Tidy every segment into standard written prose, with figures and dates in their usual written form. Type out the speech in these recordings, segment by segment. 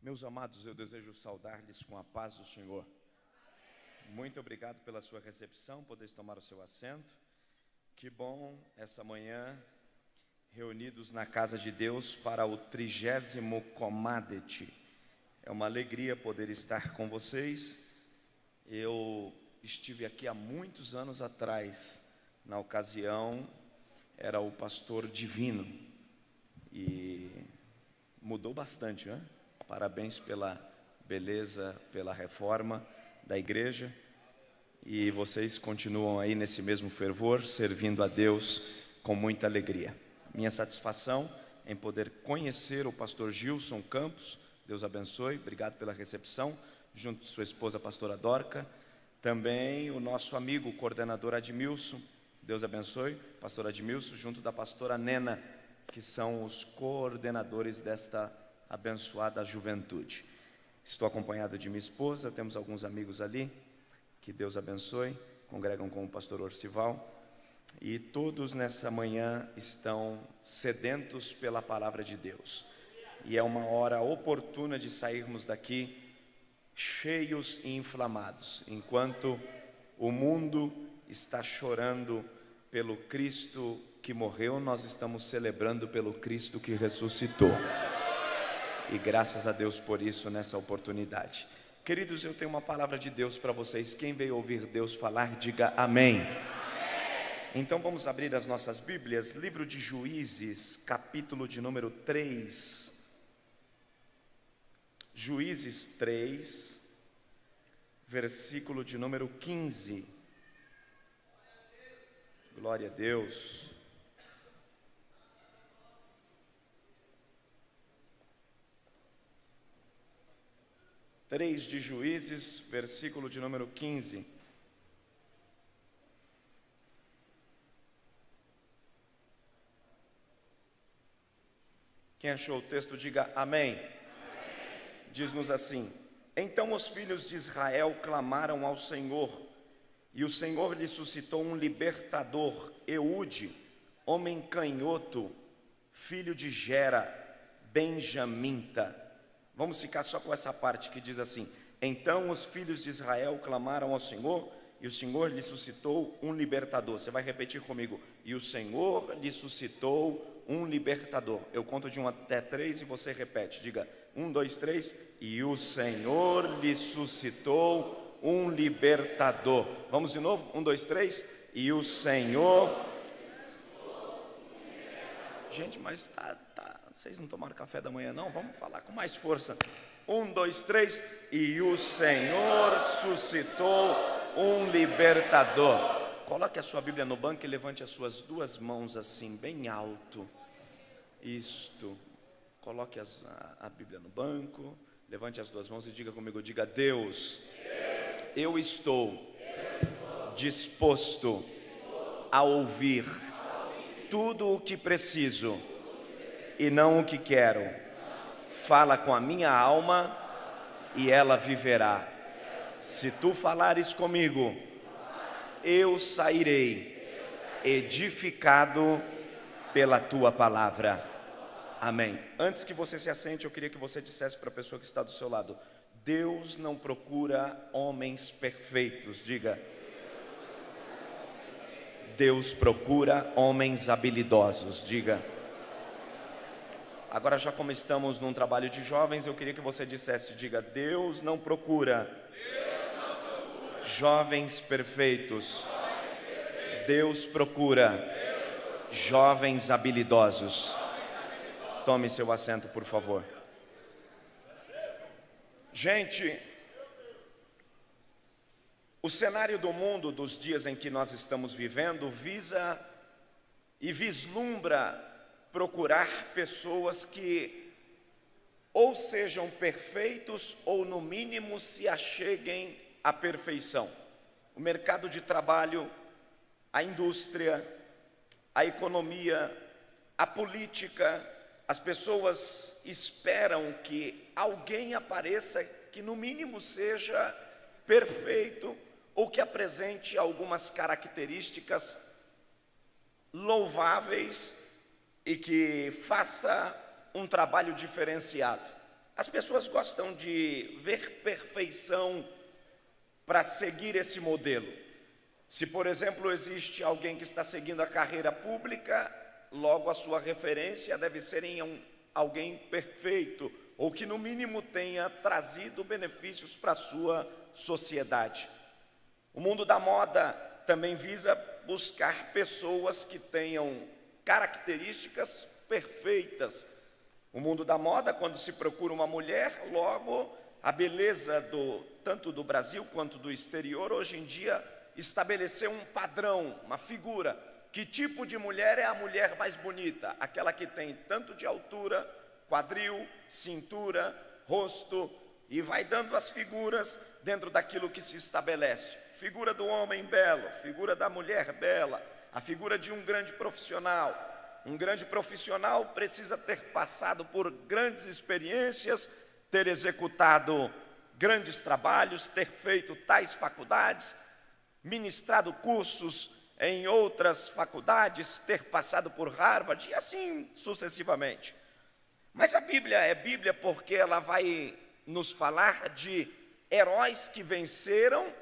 Meus amados, eu desejo saudar-lhes com a paz do Senhor. Muito obrigado pela sua recepção, podeis tomar o seu assento. Que bom essa manhã, reunidos na casa de Deus para o 30º Comadete. É uma alegria poder estar com vocês. Eu estive aqui há muitos anos atrás, na ocasião era o pastor Divino e mudou bastante, né? Parabéns pela beleza, pela reforma da igreja, e vocês continuam aí nesse mesmo fervor, servindo a Deus com muita alegria. Minha satisfação em poder conhecer o pastor Gilson Campos, Deus abençoe, obrigado pela recepção, junto de sua esposa, a pastora Dorca, também o nosso amigo, o coordenador Admilson, Deus abençoe, pastor Admilson, junto da pastora Nena, que são os coordenadores desta abençoada juventude. Estou acompanhado de minha esposa, temos alguns amigos ali, que Deus abençoe, congregam com o pastor Orcival, e todos nessa manhã estão sedentos pela palavra de Deus, e é uma hora oportuna de sairmos daqui cheios e inflamados, enquanto o mundo está chorando pelo Cristo que morreu, nós estamos celebrando pelo Cristo que ressuscitou. E graças a Deus por isso, nessa oportunidade. Queridos, eu tenho uma palavra de Deus para vocês. Quem veio ouvir Deus falar, diga amém. Então vamos abrir as nossas Bíblias, livro de Juízes, capítulo de número 3. Juízes 3, versículo de número 15. Glória a Deus. De Juízes, versículo de número 15. Quem achou o texto, diga amém. Diz-nos assim: então os filhos de Israel clamaram ao Senhor, e o Senhor lhe suscitou um libertador, Eude, homem canhoto, filho de Gera, benjamita. Vamos ficar só com essa parte que diz assim: então os filhos de Israel clamaram ao Senhor, e o Senhor lhe suscitou um libertador. Você vai repetir comigo: e o Senhor lhe suscitou um libertador. Eu conto de 1 até 3 e você repete. Diga 1, 2, 3. E o Senhor lhe suscitou um libertador. Vamos de novo? 1, 2, 3. E o Senhor... Gente, mas vocês não tomaram café da manhã não? Vamos falar com mais força. 1, 2, 3. E o Senhor suscitou um libertador. Coloque a sua Bíblia no banco e levante as suas duas mãos assim, bem alto. Isto. Coloque a Bíblia no banco, levante as duas mãos e diga comigo, diga: Deus, eu estou disposto a ouvir tudo o que preciso e não o que quero. Fala com a minha alma e ela viverá. Se tu falares comigo, eu sairei edificado pela tua palavra. Amém. Antes que você se assente, eu queria que você dissesse para a pessoa que está do seu lado: Deus não procura homens perfeitos. Diga: Deus procura homens habilidosos. Diga. Agora, já como estamos num trabalho de jovens, eu queria que você dissesse, diga: Deus não procura jovens perfeitos. Deus procura jovens habilidosos. Tome seu assento, por favor. Gente, o cenário do mundo dos dias em que nós estamos vivendo visa e vislumbra procurar pessoas que ou sejam perfeitos ou no mínimo se acheguem à perfeição. O mercado de trabalho, a indústria, a economia, a política, as pessoas esperam que alguém apareça que no mínimo seja perfeito ou que apresente algumas características louváveis e que faça um trabalho diferenciado. As pessoas gostam de ver perfeição para seguir esse modelo. Se, por exemplo, existe alguém que está seguindo a carreira pública, logo a sua referência deve ser em alguém perfeito, ou que no mínimo tenha trazido benefícios para a sua sociedade. O mundo da moda também visa buscar pessoas que tenham características perfeitas. O mundo da moda, quando se procura uma mulher, logo a beleza tanto do Brasil quanto do exterior, hoje em dia, estabeleceu um padrão, uma figura. Que tipo de mulher é a mulher mais bonita? Aquela que tem tanto de altura, quadril, cintura, rosto, e vai dando as figuras dentro daquilo que se estabelece. Figura do homem belo, figura da mulher bela, a figura de um grande profissional. Um grande profissional precisa ter passado por grandes experiências, ter executado grandes trabalhos, ter feito tais faculdades, ministrado cursos em outras faculdades, ter passado por Harvard e assim sucessivamente. Mas a Bíblia é Bíblia porque ela vai nos falar de heróis que venceram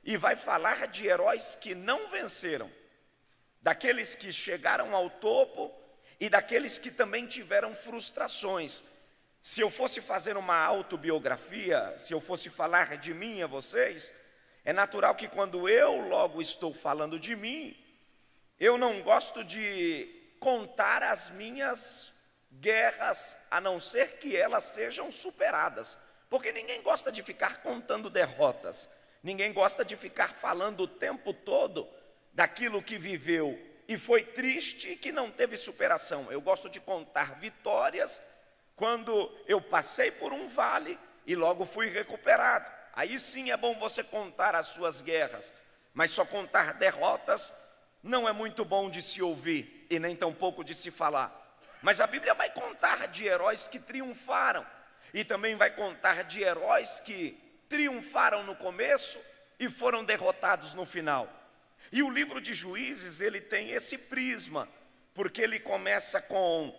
e vai falar de heróis que não venceram. Daqueles que chegaram ao topo e daqueles que também tiveram frustrações. Se eu fosse fazer uma autobiografia, se eu fosse falar de mim a vocês, é natural que quando eu logo estou falando de mim, eu não gosto de contar as minhas guerras, a não ser que elas sejam superadas. Porque ninguém gosta de ficar contando derrotas, ninguém gosta de ficar falando o tempo todo daquilo que viveu e foi triste e que não teve superação. Eu gosto de contar vitórias quando eu passei por um vale e logo fui recuperado. Aí sim é bom você contar as suas guerras, mas só contar derrotas não é muito bom de se ouvir e nem tampouco de se falar. Mas a Bíblia vai contar de heróis que triunfaram e também vai contar de heróis que triunfaram no começo e foram derrotados no final. E o livro de Juízes, ele tem esse prisma, porque ele começa com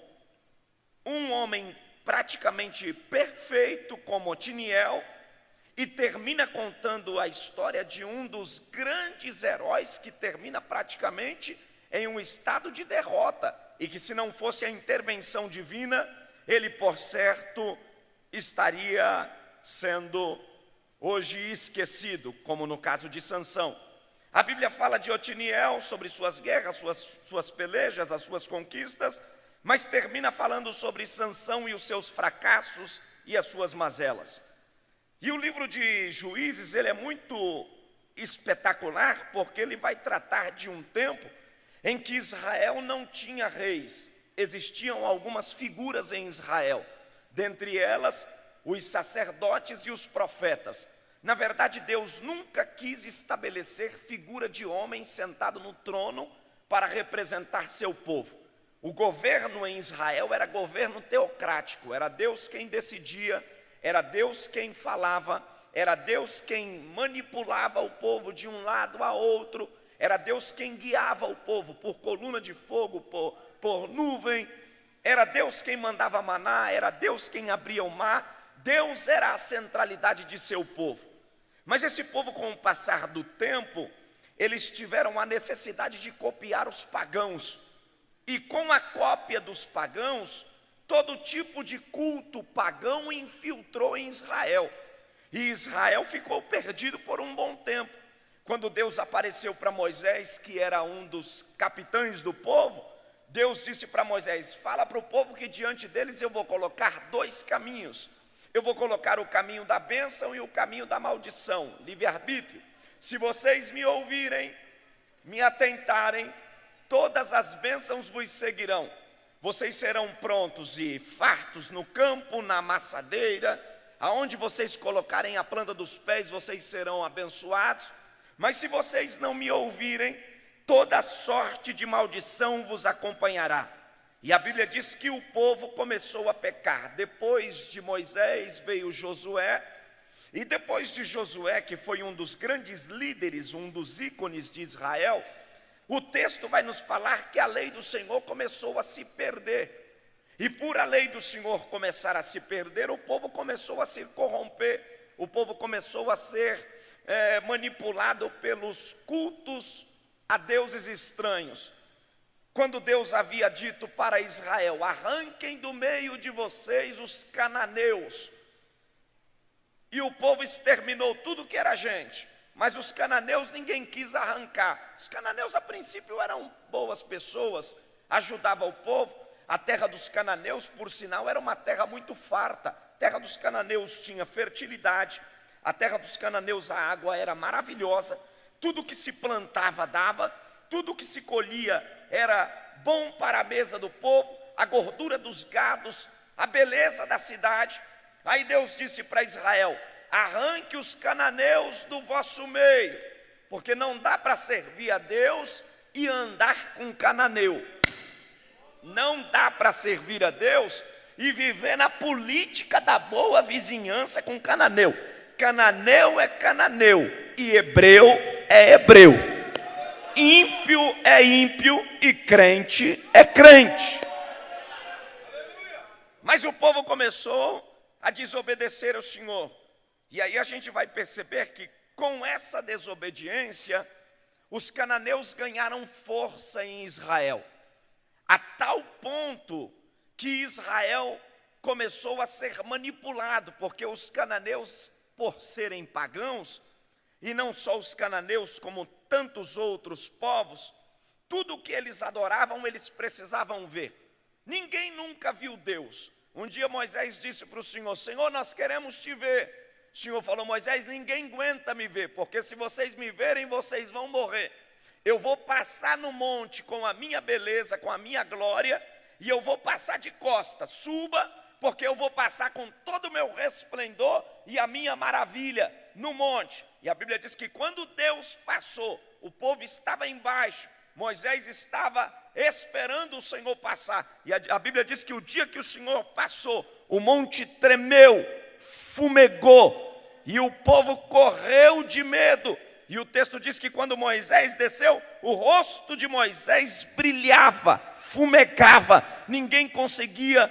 um homem praticamente perfeito como Otiniel e termina contando a história de um dos grandes heróis que termina praticamente em um estado de derrota e que, se não fosse a intervenção divina, ele, por certo, estaria sendo hoje esquecido, como no caso de Sansão. A Bíblia fala de Otiniel, sobre suas guerras, suas pelejas, as suas conquistas, mas termina falando sobre Sansão e os seus fracassos e as suas mazelas. E o livro de Juízes, ele é muito espetacular, porque ele vai tratar de um tempo em que Israel não tinha reis. Existiam algumas figuras em Israel, dentre elas os sacerdotes e os profetas. Na verdade, Deus nunca quis estabelecer figura de homem sentado no trono para representar seu povo. O governo em Israel era governo teocrático, era Deus quem decidia, era Deus quem falava, era Deus quem manipulava o povo de um lado a outro, era Deus quem guiava o povo por coluna de fogo, por nuvem, era Deus quem mandava maná, era Deus quem abria o mar. Deus era a centralidade de seu povo. Mas esse povo, com o passar do tempo, eles tiveram a necessidade de copiar os pagãos. E com a cópia dos pagãos, todo tipo de culto pagão infiltrou em Israel. E Israel ficou perdido por um bom tempo. Quando Deus apareceu para Moisés, que era um dos capitães do povo, Deus disse para Moisés: fala para o povo que diante deles eu vou colocar dois caminhos. Eu vou colocar o caminho da bênção e o caminho da maldição, livre-arbítrio. Se vocês me ouvirem, me atentarem, todas as bênçãos vos seguirão. Vocês serão prontos e fartos no campo, na amassadeira, aonde vocês colocarem a planta dos pés, vocês serão abençoados. Mas se vocês não me ouvirem, toda sorte de maldição vos acompanhará. E a Bíblia diz que o povo começou a pecar. Depois de Moisés veio Josué, e depois de Josué, que foi um dos grandes líderes, um dos ícones de Israel, o texto vai nos falar que a lei do Senhor começou a se perder. E por a lei do Senhor começar a se perder, o povo começou a se corromper, o povo começou a ser manipulado pelos cultos a deuses estranhos. Quando Deus havia dito para Israel: arranquem do meio de vocês os cananeus. E o povo exterminou tudo que era gente, mas os cananeus ninguém quis arrancar. Os cananeus a princípio eram boas pessoas, ajudavam o povo. A terra dos cananeus, por sinal, era uma terra muito farta. A terra dos cananeus tinha fertilidade, a terra dos cananeus a água era maravilhosa, tudo que se plantava dava, tudo que se colhia era bom para a mesa do povo, a gordura dos gados, a beleza da cidade. Aí Deus disse para Israel: arranque os cananeus do vosso meio, porque não dá para servir a Deus e andar com cananeu. Não dá para servir a Deus e viver na política da boa vizinhança com cananeu. Cananeu é cananeu e hebreu é hebreu. Ímpio é ímpio e crente é crente. Mas o povo começou a desobedecer ao Senhor. E aí a gente vai perceber que com essa desobediência, os cananeus ganharam força em Israel. A tal ponto que Israel começou a ser manipulado, porque os cananeus, por serem pagãos, e não só os cananeus, como tantos outros povos, tudo que eles adoravam, eles precisavam ver. Ninguém nunca viu Deus. Um dia Moisés disse para o Senhor: Senhor, nós queremos te ver. O Senhor falou: Moisés, ninguém aguenta me ver, porque se vocês me verem, vocês vão morrer. Eu vou passar no monte com a minha beleza, com a minha glória, e eu vou passar de costas. Suba, porque eu vou passar com todo o meu resplendor e a minha maravilha no monte. E a Bíblia diz que quando Deus passou, o povo estava embaixo, Moisés estava esperando o Senhor passar. E a Bíblia diz que o dia que o Senhor passou, o monte tremeu, fumegou, e o povo correu de medo. E o texto diz que quando Moisés desceu, o rosto de Moisés brilhava, fumegava, ninguém conseguia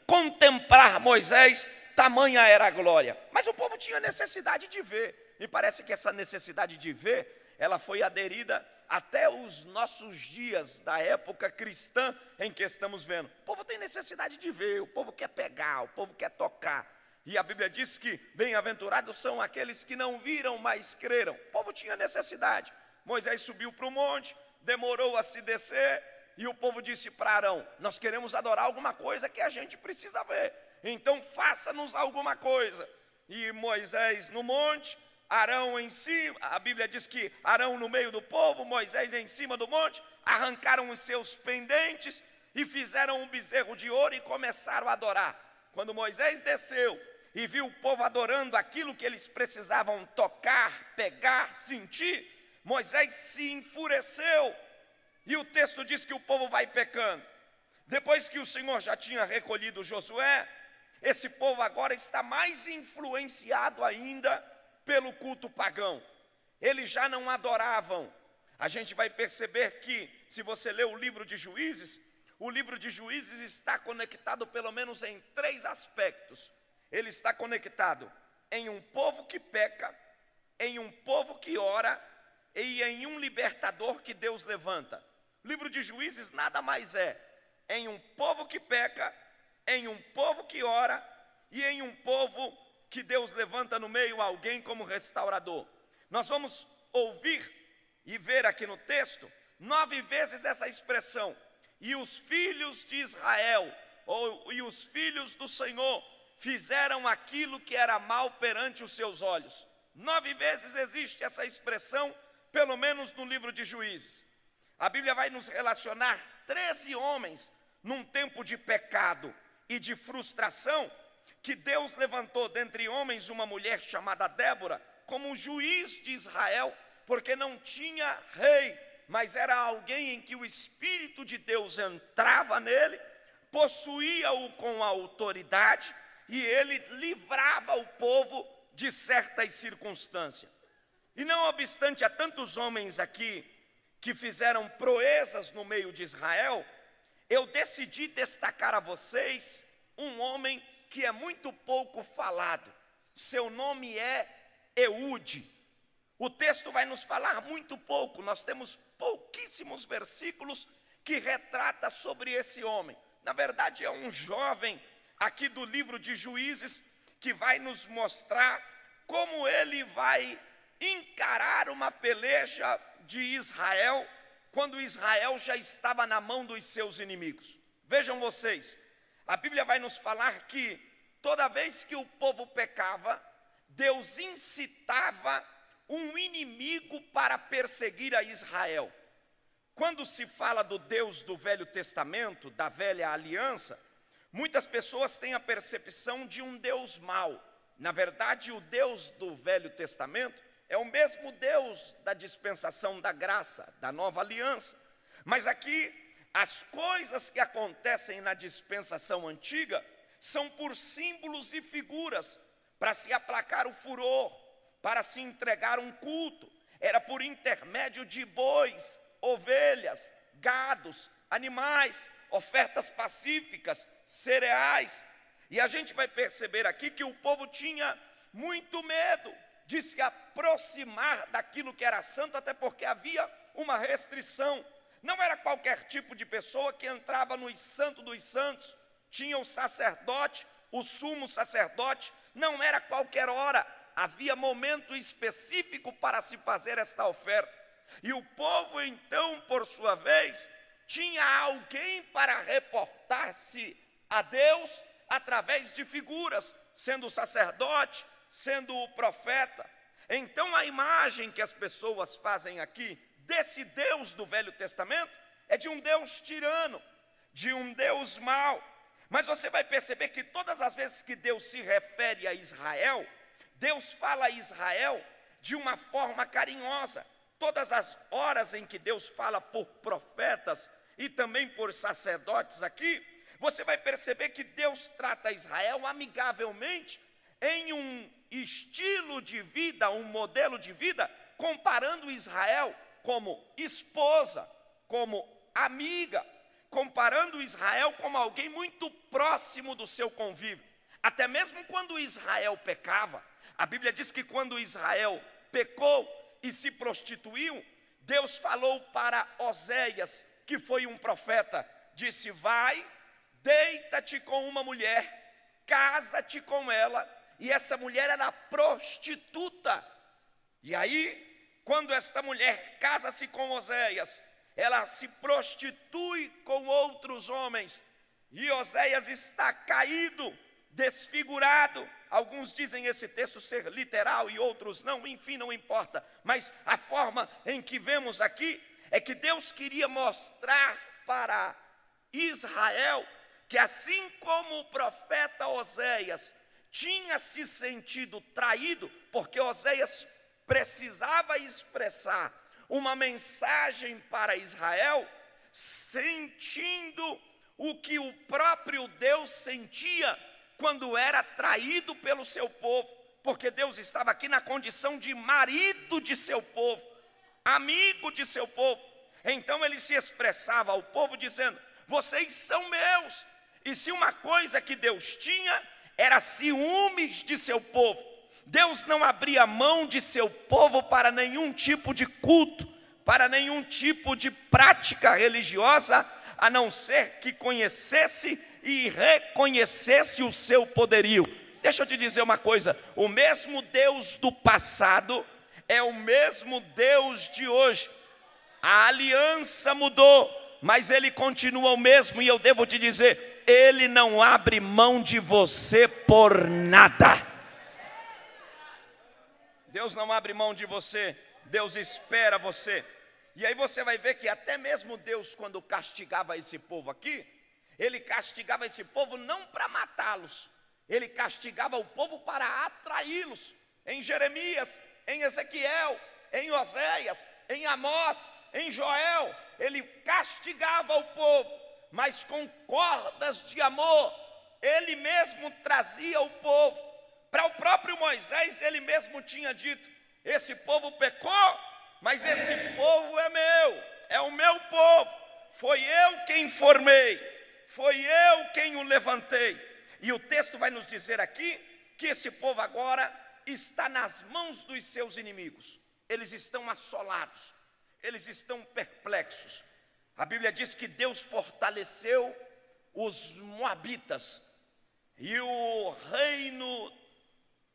contemplar Moisés, tamanha era a glória. Mas o povo tinha necessidade de ver. Me parece que essa necessidade de ver, ela foi aderida até os nossos dias, da época cristã em que estamos vendo. O povo tem necessidade de ver, o povo quer pegar, o povo quer tocar. E a Bíblia diz que bem-aventurados são aqueles que não viram, mas creram. O povo tinha necessidade. Moisés subiu para o monte, demorou a se descer, e o povo disse para Arão: nós queremos adorar alguma coisa que a gente precisa ver, então faça-nos alguma coisa. E Moisés no monte, Arão em cima, a Bíblia diz que Arão no meio do povo, Moisés em cima do monte, arrancaram os seus pendentes e fizeram um bezerro de ouro e começaram a adorar. Quando Moisés desceu e viu o povo adorando aquilo que eles precisavam tocar, pegar, sentir, Moisés se enfureceu. E o texto diz que o povo vai pecando. Depois que o Senhor já tinha recolhido Josué, esse povo agora está mais influenciado ainda pelo culto pagão. Eles já não adoravam. A gente vai perceber que, se você ler o livro de Juízes, o livro de Juízes está conectado pelo menos em 3 aspectos. Ele está conectado em um povo que peca, em um povo que ora e em um libertador que Deus levanta. O livro de Juízes nada mais é em um povo que peca, em um povo que ora e em um povo que Deus levanta no meio alguém como restaurador. Nós vamos ouvir e ver aqui no texto 9 vezes essa expressão: e os filhos de Israel, e os filhos do Senhor, fizeram aquilo que era mal perante os seus olhos. 9 vezes existe essa expressão, pelo menos no livro de Juízes. A Bíblia vai nos relacionar 13 homens num tempo de pecado e de frustração, que Deus levantou dentre homens uma mulher chamada Débora como juiz de Israel, porque não tinha rei, mas era alguém em que o Espírito de Deus entrava nele, possuía-o com autoridade, e ele livrava o povo de certas circunstâncias. E não obstante há tantos homens aqui que fizeram proezas no meio de Israel, eu decidi destacar a vocês um homem que é muito pouco falado. Seu nome é Eude. O texto vai nos falar muito pouco, nós temos pouquíssimos versículos que retrata sobre esse homem. Na verdade, é um jovem aqui do livro de Juízes que vai nos mostrar como ele vai encarar uma peleja de Israel, quando Israel já estava na mão dos seus inimigos. Vejam vocês, a Bíblia vai nos falar que toda vez que o povo pecava, Deus incitava um inimigo para perseguir a Israel. Quando se fala do Deus do Velho Testamento, da Velha Aliança, muitas pessoas têm a percepção de um Deus mau. Na verdade, o Deus do Velho Testamento é o mesmo Deus da dispensação da graça, da Nova Aliança. Mas aqui, as coisas que acontecem na dispensação antiga são por símbolos e figuras, para se aplacar o furor, para se entregar um culto. Era por intermédio de bois, ovelhas, gados, animais, ofertas pacíficas, cereais. E a gente vai perceber aqui que o povo tinha muito medo de se aproximar daquilo que era santo, até porque havia uma restrição. Não era qualquer tipo de pessoa que entrava no Santo dos Santos. Tinha o sacerdote, o sumo sacerdote. Não era qualquer hora. Havia momento específico para se fazer esta oferta. E o povo, então, por sua vez, tinha alguém para reportar-se a Deus através de figuras, sendo o sacerdote, sendo o profeta. Então, a imagem que as pessoas fazem aqui desse Deus do Velho Testamento é de um Deus tirano, de um Deus mau. Mas você vai perceber que todas as vezes que Deus se refere a Israel, Deus fala a Israel de uma forma carinhosa. Todas as horas em que Deus fala por profetas e também por sacerdotes aqui, você vai perceber que Deus trata Israel amigavelmente em um estilo de vida, um modelo de vida, comparando Israel como esposa, como amiga, comparando Israel como alguém muito próximo do seu convívio. Até mesmo quando Israel pecava, a Bíblia diz que quando Israel pecou e se prostituiu, Deus falou para Oséias, que foi um profeta, disse: vai, deita-te com uma mulher, casa-te com ela, e essa mulher era prostituta. E aí, quando esta mulher casa-se com Oséias, ela se prostitui com outros homens, e Oséias está caído, desfigurado. Alguns dizem esse texto ser literal e outros não, enfim, não importa. Mas a forma em que vemos aqui é que Deus queria mostrar para Israel que, assim como o profeta Oséias tinha se sentido traído, porque Oséias precisava expressar uma mensagem para Israel, sentindo o que o próprio Deus sentia quando era traído pelo seu povo, porque Deus estava aqui na condição de marido de seu povo, amigo de seu povo. Então ele se expressava ao povo dizendo: vocês são meus. E se uma coisa que Deus tinha era ciúmes de seu povo, Deus não abria mão de seu povo para nenhum tipo de culto, para nenhum tipo de prática religiosa, a não ser que conhecesse e reconhecesse o seu poderio. Deixa eu te dizer uma coisa: o mesmo Deus do passado é o mesmo Deus de hoje. A aliança mudou, mas Ele continua o mesmo, e eu devo te dizer, Ele não abre mão de você por nada. Deus não abre mão de você, Deus espera você. E aí você vai ver que até mesmo Deus, quando castigava esse povo aqui, Ele castigava esse povo não para matá-los, Ele castigava o povo para atraí-los. Em Jeremias, em Ezequiel, em Oséias, em Amós, em Joel, Ele castigava o povo, mas com cordas de amor, Ele mesmo trazia o povo. Para o próprio Moisés, Ele mesmo tinha dito: esse povo pecou, mas esse povo é meu, é o meu povo. foi eu quem formei, foi eu quem o levantei. E o texto vai nos dizer aqui que esse povo agora está nas mãos dos seus inimigos. Eles estão assolados, eles estão perplexos. A Bíblia diz que Deus fortaleceu os moabitas, e o reino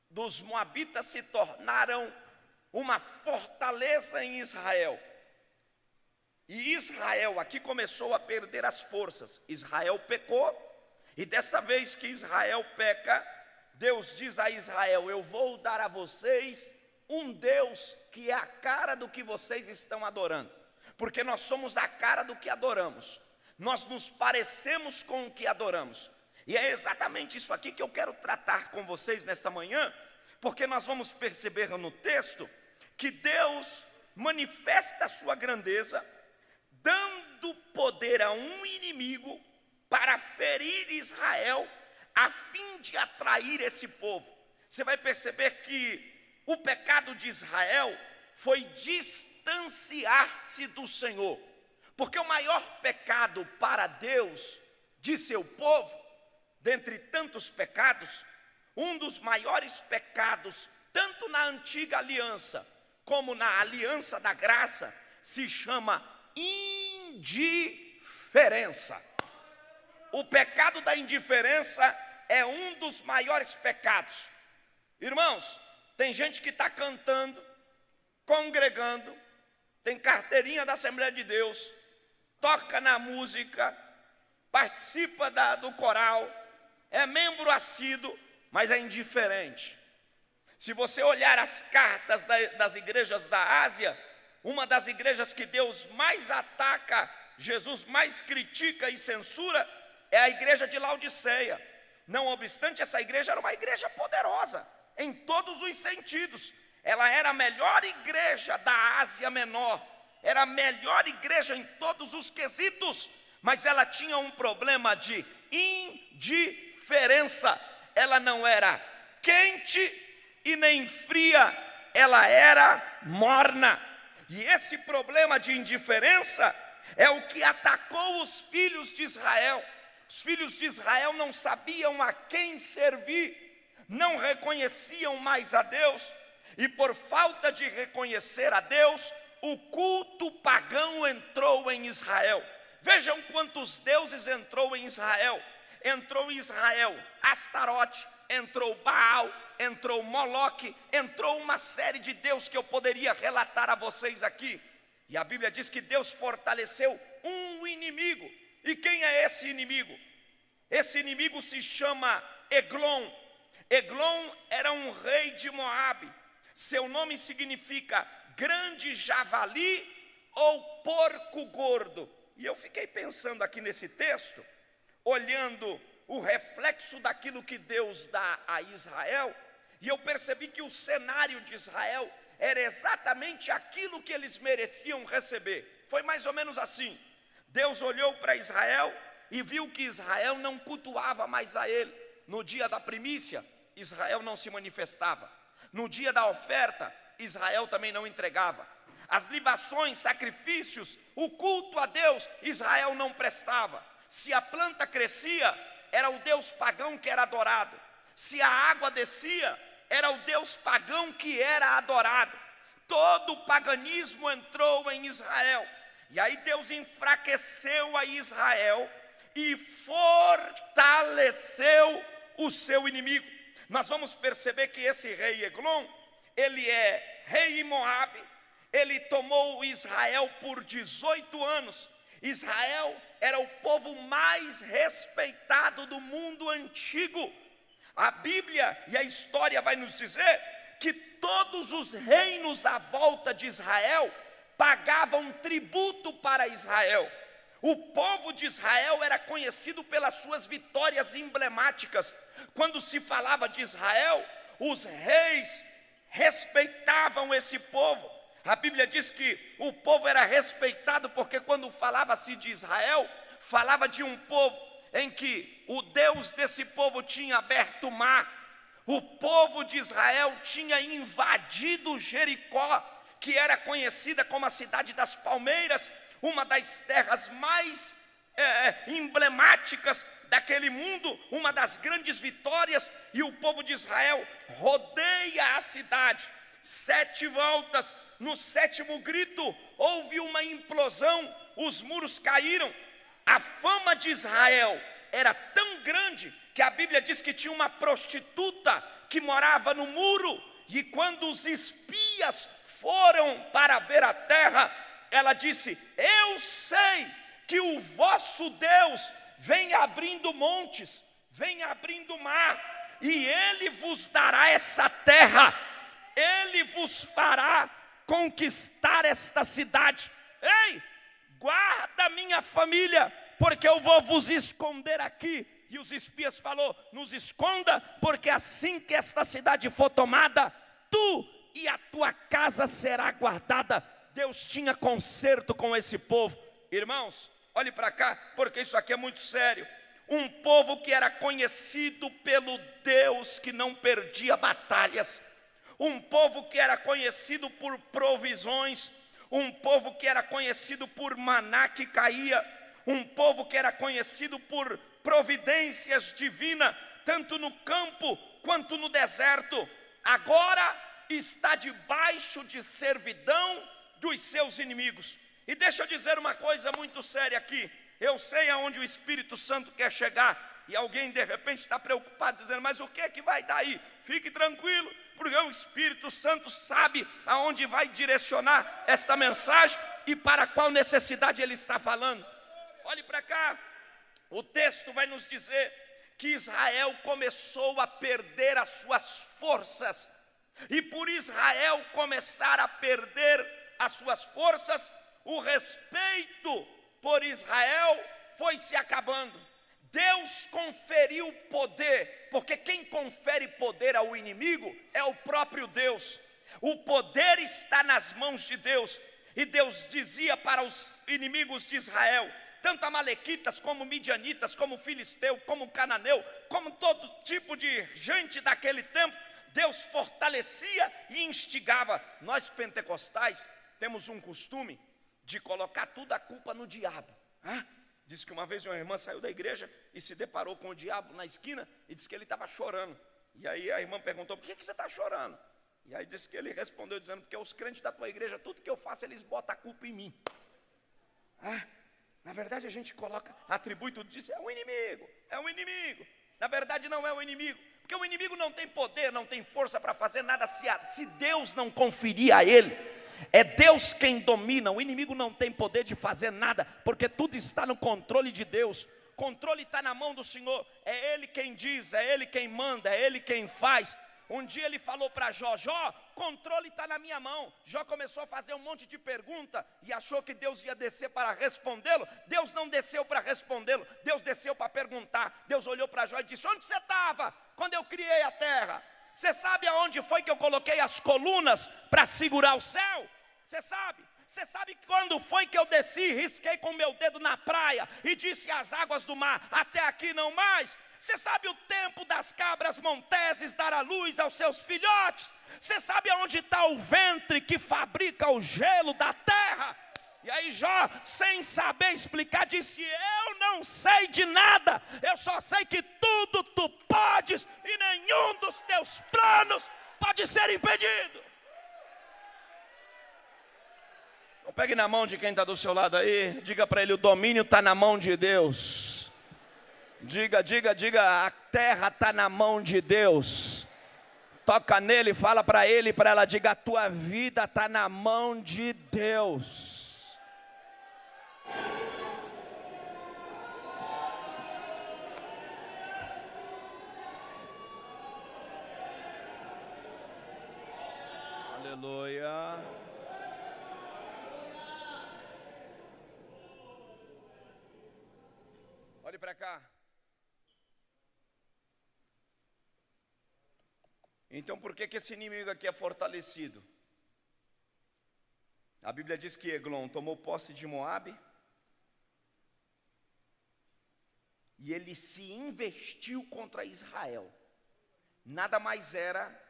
dos moabitas se tornaram uma fortaleza em Israel. E Israel aqui começou a perder as forças. Israel pecou, e dessa vez que Israel peca, Deus diz a Israel: eu vou dar a vocês um Deus que é a cara do que vocês estão adorando. Porque nós somos a cara do que adoramos, nós nos parecemos com o que adoramos. E é exatamente isso aqui que eu quero tratar com vocês nesta manhã, porque nós vamos perceber no texto que Deus manifesta a sua grandeza, dando poder a um inimigo para ferir Israel, a fim de atrair esse povo. Você vai perceber que o pecado de Israel foi distanciar-se do Senhor, porque o maior pecado para Deus, de seu povo, dentre tantos pecados, um dos maiores pecados, tanto na antiga aliança, como na aliança da graça, se chama indiferença. O pecado da indiferença é um dos maiores pecados. Irmãos, tem gente que está cantando, congregando, tem carteirinha da Assembleia de Deus, toca na música, participa do coral, é membro assíduo, mas é indiferente. Se você olhar as cartas das igrejas da Ásia, uma das igrejas que Deus mais ataca, Jesus mais critica e censura, é a igreja de Laodiceia. Não obstante, essa igreja era uma igreja poderosa, em todos os sentidos. Ela era a melhor igreja da Ásia Menor, era a melhor igreja em todos os quesitos, mas ela tinha um problema de indiferença. Ela não era quente e nem fria, ela era morna. E esse problema de indiferença é o que atacou os filhos de Israel. Os filhos de Israel não sabiam a quem servir, não reconheciam mais a Deus, e por falta de reconhecer a Deus, o culto pagão entrou em Israel. Vejam quantos deuses entrou em Israel. Entrou em Israel Astarote, entrou Baal, entrou Moloque, entrou uma série de deuses que eu poderia relatar a vocês aqui. E a Bíblia diz que Deus fortaleceu um inimigo. E quem é esse inimigo? Esse inimigo se chama Eglon. Eglon era um rei de Moabe. Seu nome significa grande javali ou porco gordo. E eu fiquei pensando aqui nesse texto, olhando o reflexo daquilo que Deus dá a Israel, e eu percebi que o cenário de Israel era exatamente aquilo que eles mereciam receber. Foi mais ou menos assim. Deus olhou para Israel e viu que Israel não cultuava mais a ele. No dia da primícia, Israel não se manifestava. No dia da oferta, Israel também não entregava. As libações, sacrifícios, o culto a Deus, Israel não prestava. Se a planta crescia, era o Deus pagão que era adorado. Se a água descia, era o Deus pagão que era adorado. Todo o paganismo entrou em Israel. E aí Deus enfraqueceu a Israel e fortaleceu o seu inimigo. Nós vamos perceber que esse rei Eglon, ele é rei em Moabe, ele tomou Israel por 18 anos. Israel era o povo mais respeitado do mundo antigo. A Bíblia e a história vai nos dizer que todos os reinos à volta de Israel pagavam tributo para Israel. O povo de Israel era conhecido pelas suas vitórias emblemáticas. Quando se falava de Israel, os reis respeitavam esse povo. A Bíblia diz que o povo era respeitado porque quando falava-se de Israel, falava de um povo em que o Deus desse povo tinha aberto o mar. O povo de Israel tinha invadido Jericó, que era conhecida como a cidade das palmeiras. uma das terras mais emblemáticas daquele mundo, uma das grandes vitórias, e o povo de Israel rodeia a cidade 7 voltas. No 7º grito houve uma implosão, os muros caíram. A fama de Israel era tão grande que a Bíblia diz que tinha uma prostituta que morava no muro, e quando os espias foram para ver a terra, ela disse: eu sei que o vosso Deus vem abrindo montes, vem abrindo mar, e Ele vos dará essa terra, Ele vos fará conquistar esta cidade. Ei, guarda minha família, porque eu vou vos esconder aqui. E os espias falou: nos esconda, porque assim que esta cidade for tomada, tu e a tua casa será guardada. Deus tinha conserto com esse povo. Irmãos, olhe para cá, porque isso aqui é muito sério. Um povo que era conhecido pelo Deus que não perdia batalhas, um povo que era conhecido por provisões, um povo que era conhecido por maná que caía, um povo que era conhecido por providências divinas, tanto no campo quanto no deserto, agora está debaixo de servidão dos seus inimigos. E deixa eu dizer uma coisa muito séria aqui. Eu sei aonde o Espírito Santo quer chegar, e alguém de repente está preocupado, dizendo: mas o que é que vai dar aí? Fique tranquilo, porque o Espírito Santo sabe aonde vai direcionar esta mensagem e para qual necessidade ele está falando. Olhe para cá, o texto vai nos dizer que Israel começou a perder as suas forças, e por Israel começar a perder as suas forças, o respeito por Israel foi se acabando. Deus conferiu poder, porque quem confere poder ao inimigo é o próprio Deus. O poder está nas mãos de Deus. E Deus dizia para os inimigos de Israel, tanto amalequitas, como midianitas, como filisteu, como cananeu, como todo tipo de gente daquele tempo, Deus fortalecia e instigava. Nós pentecostais temos um costume de colocar toda a culpa no diabo. Diz que uma vez uma irmã saiu da igreja e se deparou com o diabo na esquina e disse que ele estava chorando. E aí a irmã perguntou: por que você está chorando? E aí disse que ele respondeu dizendo: porque os crentes da tua igreja, tudo que eu faço, eles botam a culpa em mim. Na verdade a gente coloca, atribui tudo, diz: é um inimigo, é um inimigo. Na verdade não é o inimigo, porque o inimigo não tem poder, não tem força para fazer nada se Deus não conferir a ele. É Deus quem domina, o inimigo não tem poder de fazer nada, porque tudo está no controle de Deus. O controle está na mão do Senhor, é Ele quem diz, é Ele quem manda, é Ele quem faz. Um dia ele falou para Jó: Jó, controle está na minha mão. Jó começou a fazer um monte de pergunta e achou que Deus ia descer para respondê-lo. Deus não desceu para respondê-lo, Deus desceu para perguntar. Deus olhou para Jó e disse: onde você estava quando eu criei a terra? Você sabe aonde foi que eu coloquei as colunas para segurar o céu? Você sabe? Você sabe quando foi que eu desci, risquei com o meu dedo na praia e disse às águas do mar: até aqui não mais? Você sabe o tempo das cabras monteses dar a luz aos seus filhotes? Você sabe aonde está o ventre que fabrica o gelo da terra? E aí Jó, sem saber explicar, disse: eu não sei de nada, eu só sei que tudo tu podes e nenhum dos teus planos pode ser impedido. Então pegue na mão de quem está do seu lado aí, diga para ele: o domínio está na mão de Deus. Diga, a terra está na mão de Deus. Toca nele, fala para ele e para ela, diga: a tua vida está na mão de Deus. Aleluia. Olhe para cá. Então por que esse inimigo aqui é fortalecido? A Bíblia diz que Eglon tomou posse de Moabe e ele se investiu contra Israel. Nada mais era,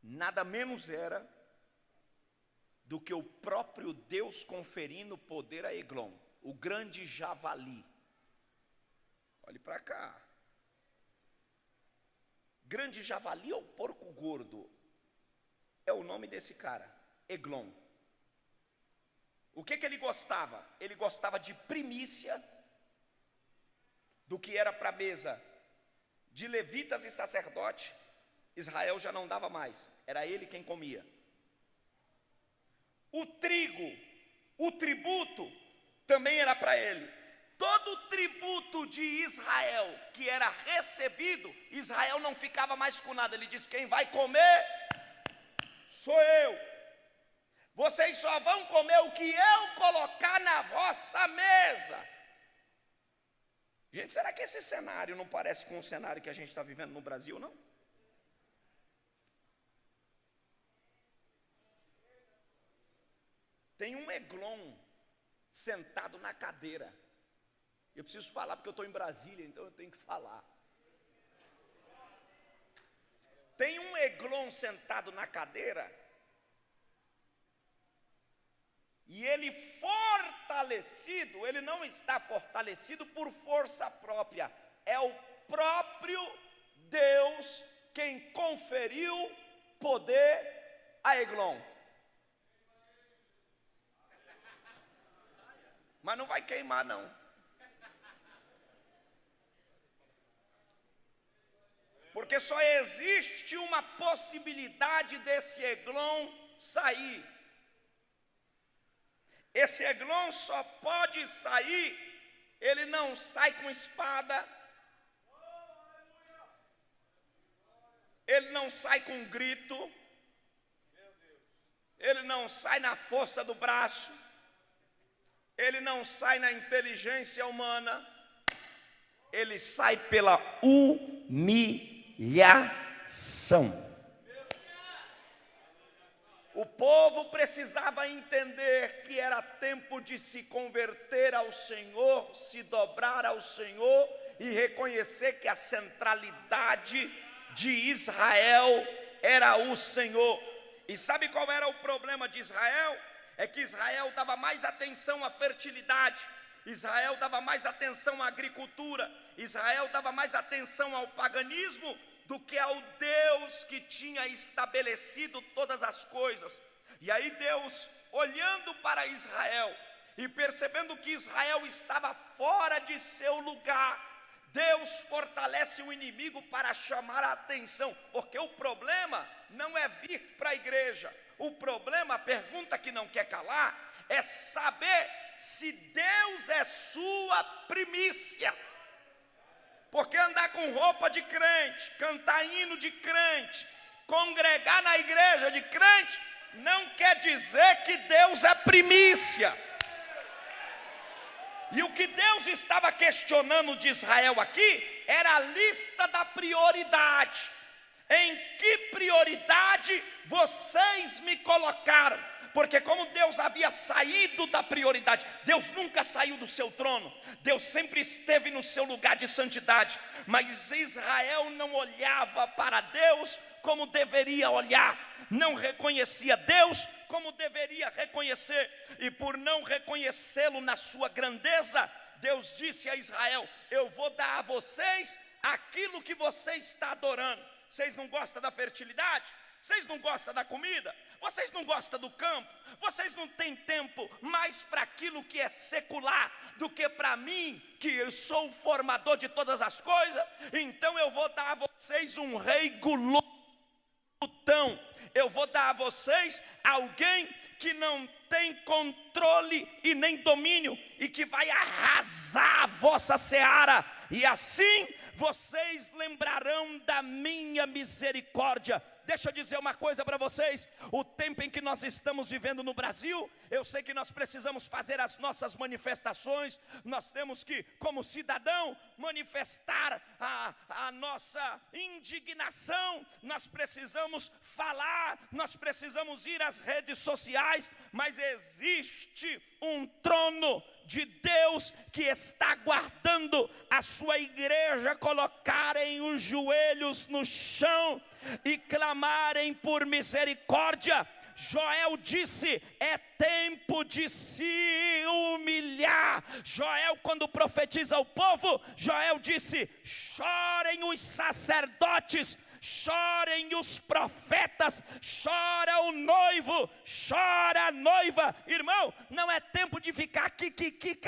nada menos era do que o próprio Deus conferindo poder a Eglon, o grande javali. Olhe para cá. Grande javali ou porco gordo? É o nome desse cara, Eglon. O que ele gostava? Ele gostava de primícia do que era para a mesa de levitas e sacerdote. Israel já não dava mais, era ele quem comia. O trigo, o tributo, também era para ele. Todo o tributo de Israel que era recebido, Israel não ficava mais com nada. Ele disse: quem vai comer sou eu. Vocês só vão comer o que eu colocar na vossa mesa. Gente, será que esse cenário não parece com o cenário que a gente está vivendo no Brasil, não? Tem um Eglon sentado na cadeira. Eu preciso falar porque eu estou em Brasília, então eu tenho que falar. Tem um Eglon sentado na cadeira, e ele fortalecido, ele não está fortalecido por força própria, é o próprio Deus quem conferiu poder a Eglon. Mas não vai queimar não. Porque só existe uma possibilidade desse Eglon sair. Esse Eglon só pode sair, ele não sai com espada, ele não sai com grito, ele não sai na força do braço, ele não sai na inteligência humana, ele sai pela humilhação. O povo precisava entender que era tempo de se converter ao Senhor, se dobrar ao Senhor e reconhecer que a centralidade de Israel era o Senhor. E sabe qual era o problema de Israel? É que Israel dava mais atenção à fertilidade, Israel dava mais atenção à agricultura, Israel dava mais atenção ao paganismo do que ao Deus que tinha estabelecido todas as coisas. E aí Deus, olhando para Israel e percebendo que Israel estava fora de seu lugar, Deus fortalece o inimigo para chamar a atenção, porque o problema não é vir para a igreja, o problema, a pergunta que não quer calar, é saber se Deus é sua primícia. Porque andar com roupa de crente, cantar hino de crente, congregar na igreja de crente, não quer dizer que Deus é primícia. E o que Deus estava questionando de Israel aqui, era a lista da prioridade. Em que prioridade vocês me colocaram? Porque como Deus havia saído da prioridade, Deus nunca saiu do seu trono, Deus sempre esteve no seu lugar de santidade, mas Israel não olhava para Deus como deveria olhar, não reconhecia Deus como deveria reconhecer, e por não reconhecê-lo na sua grandeza, Deus disse a Israel: eu vou dar a vocês aquilo que você está adorando. Vocês não gostam da fertilidade? Vocês não gostam da comida? Vocês não gostam do campo? Vocês não têm tempo mais para aquilo que é secular do que para mim, que eu sou o formador de todas as coisas? Então eu vou dar a vocês um rei glutão. Eu vou dar a vocês alguém que não tem controle e nem domínio, e que vai arrasar a vossa seara, e assim vocês lembrarão da minha misericórdia. Deixa eu dizer uma coisa para vocês, o tempo em que nós estamos vivendo no Brasil, eu sei que nós precisamos fazer as nossas manifestações, nós temos que, como cidadão, manifestar a nossa indignação, nós precisamos falar, nós precisamos ir às redes sociais, mas existe um trono de Deus que está guardando a sua igreja colocarem os joelhos no chão e clamarem por misericórdia. Joel disse: é tempo de se humilhar. Joel, quando profetiza ao povo, Joel disse: chorem os sacerdotes, chorem os profetas, chora o noivo, chora a noiva. Irmão, não é tempo de ficar kkk.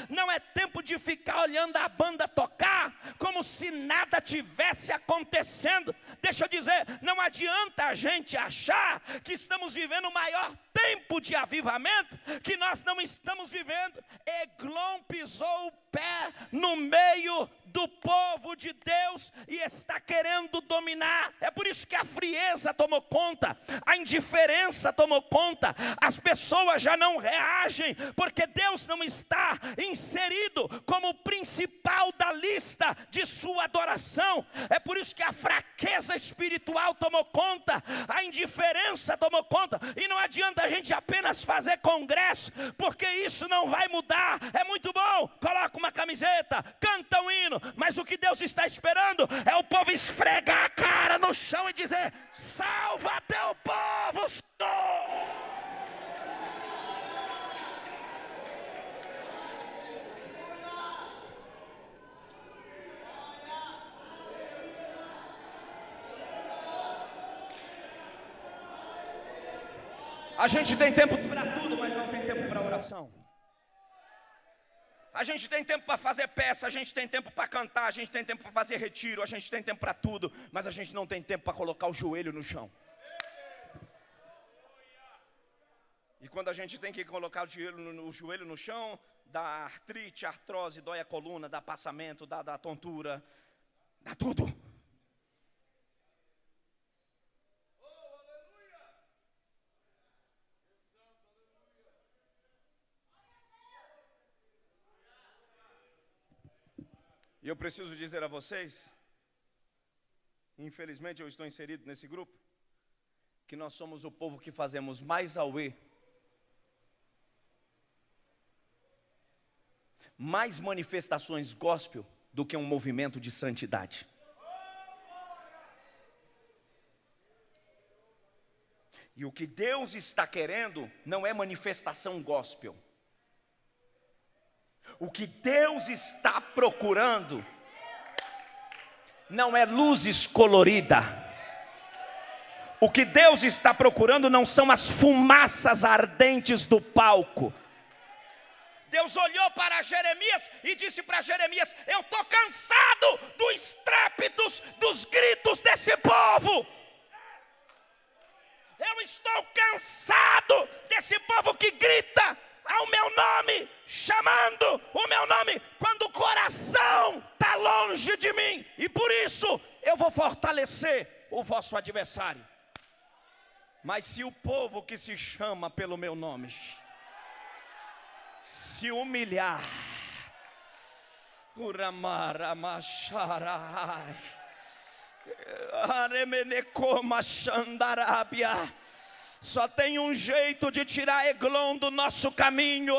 Não é tempo de ficar olhando a banda tocar como se nada tivesse acontecendo. Deixa eu dizer, não adianta a gente achar que estamos vivendo o maior tempo de avivamento que nós não estamos vivendo. Eglon pisou o pé no meio do povo de Deus e está querendo dominar. É por isso que a frieza tomou conta, a indiferença tomou conta, as pessoas já não reagem, porque Deus não está inserido como o principal da lista de sua adoração. É por isso que a fraqueza espiritual tomou conta, a indiferença tomou conta, e não adianta a gente apenas fazer congresso, porque isso não vai mudar. É muito bom, coloca uma camiseta, canta um hino, mas o que Deus está esperando é o povo esfregar a cara no chão e dizer: salva teu povo, Senhor. A gente tem tempo para tudo, mas não tem tempo para oração. A gente tem tempo para fazer peça, a gente tem tempo para cantar, a gente tem tempo para fazer retiro, a gente tem tempo para tudo, mas a gente não tem tempo para colocar o joelho no chão. E quando a gente tem que colocar o joelho no chão, dá artrite, artrose, dói a coluna, dá passamento, dá tontura, dá tudo. E eu preciso dizer a vocês, infelizmente eu estou inserido nesse grupo, que nós somos o povo que fazemos mais auê, mais manifestações gospel do que um movimento de santidade. E o que Deus está querendo não é manifestação gospel. O que Deus está procurando não é luzes coloridas. O que Deus está procurando não são as fumaças ardentes do palco. Deus olhou para Jeremias e disse para Jeremias: eu estou cansado dos estrépitos, dos gritos desse povo. Eu estou cansado desse povo que grita ao meu nome, chamando o meu nome, quando o coração está longe de mim. E por isso eu vou fortalecer o vosso adversário. Mas se o povo que se chama pelo meu nome se humilhar, só tem um jeito de tirar Eglon do nosso caminho.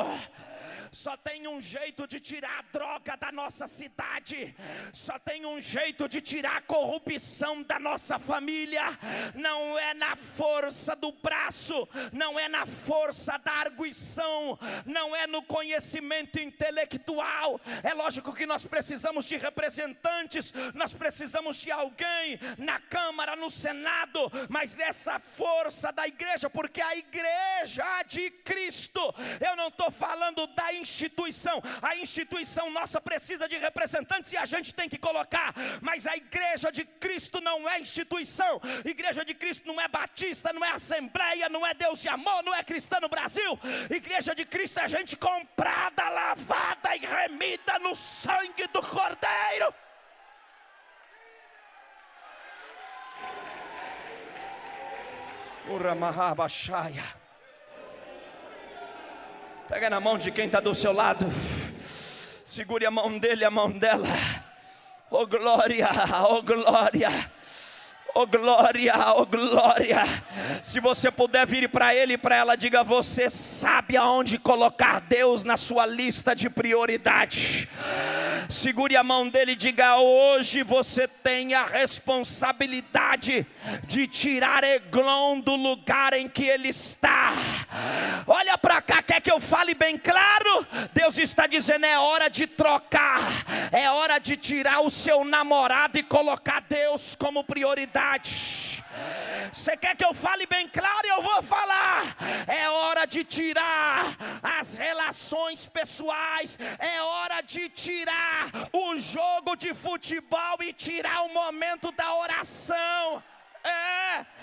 Só tem um jeito de tirar a droga da nossa cidade. Só tem um jeito de tirar a corrupção da nossa família. Não é na força do braço, não é na força da arguição, não é no conhecimento intelectual. É lógico que nós precisamos de representantes, nós precisamos de alguém na Câmara, no Senado, mas essa força da igreja, porque a igreja de Cristo, eu não estou falando da instituição, a instituição nossa precisa de representantes e a gente tem que colocar, mas a igreja de Cristo não é instituição. Igreja de Cristo não é batista, não é assembleia, não é Deus de amor, não é cristã no Brasil. Igreja de Cristo é gente comprada, lavada e remida no sangue do Cordeiro. Uramahabashaya. Pega na mão de quem está do seu lado, segure a mão dele, a mão dela. Oh glória, oh glória, oh glória, oh glória. Se você puder vir para ele e para ela, diga: você sabe aonde colocar Deus na sua lista de prioridade. Segure a mão dele e diga: hoje você tem a responsabilidade de tirar Eglon do lugar em que ele está. Olha para cá, quer que eu fale bem claro? Deus está dizendo: é hora de trocar, é hora de tirar o seu namorado e colocar Deus como prioridade. Você quer que eu fale bem claro? Eu vou falar. É hora de tirar as relações pessoais, é hora de tirar o jogo de futebol e tirar o momento da oração.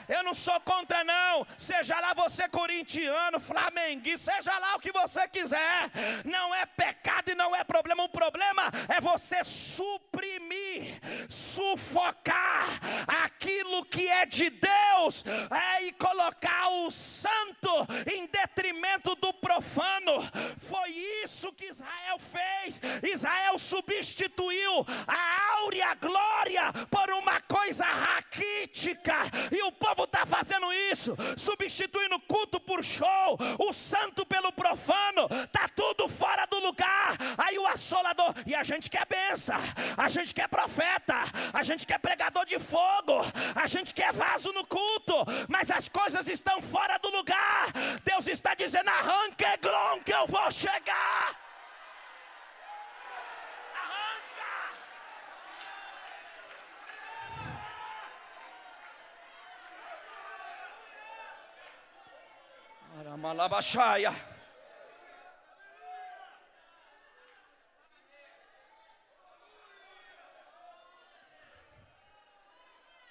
Eu não sou contra não, seja lá você corintiano, flamenguista, seja lá o que você quiser, não é pecado e não é problema. O problema é você suprimir, sufocar aquilo que é de Deus, e colocar o santo em detrimento do profano. Foi isso que Israel fez. Israel substituiu a áurea glória por uma coisa raquítica, e o povo está fazendo isso, substituindo culto por show, o santo pelo profano, está tudo fora do lugar. Aí o assolador, e a gente quer benção, a gente quer profeta, a gente quer pregador de fogo, a gente quer vaso no culto, mas as coisas estão fora do lugar. Deus está dizendo: arranca Eglon que eu vou chegar. Malabaxaia.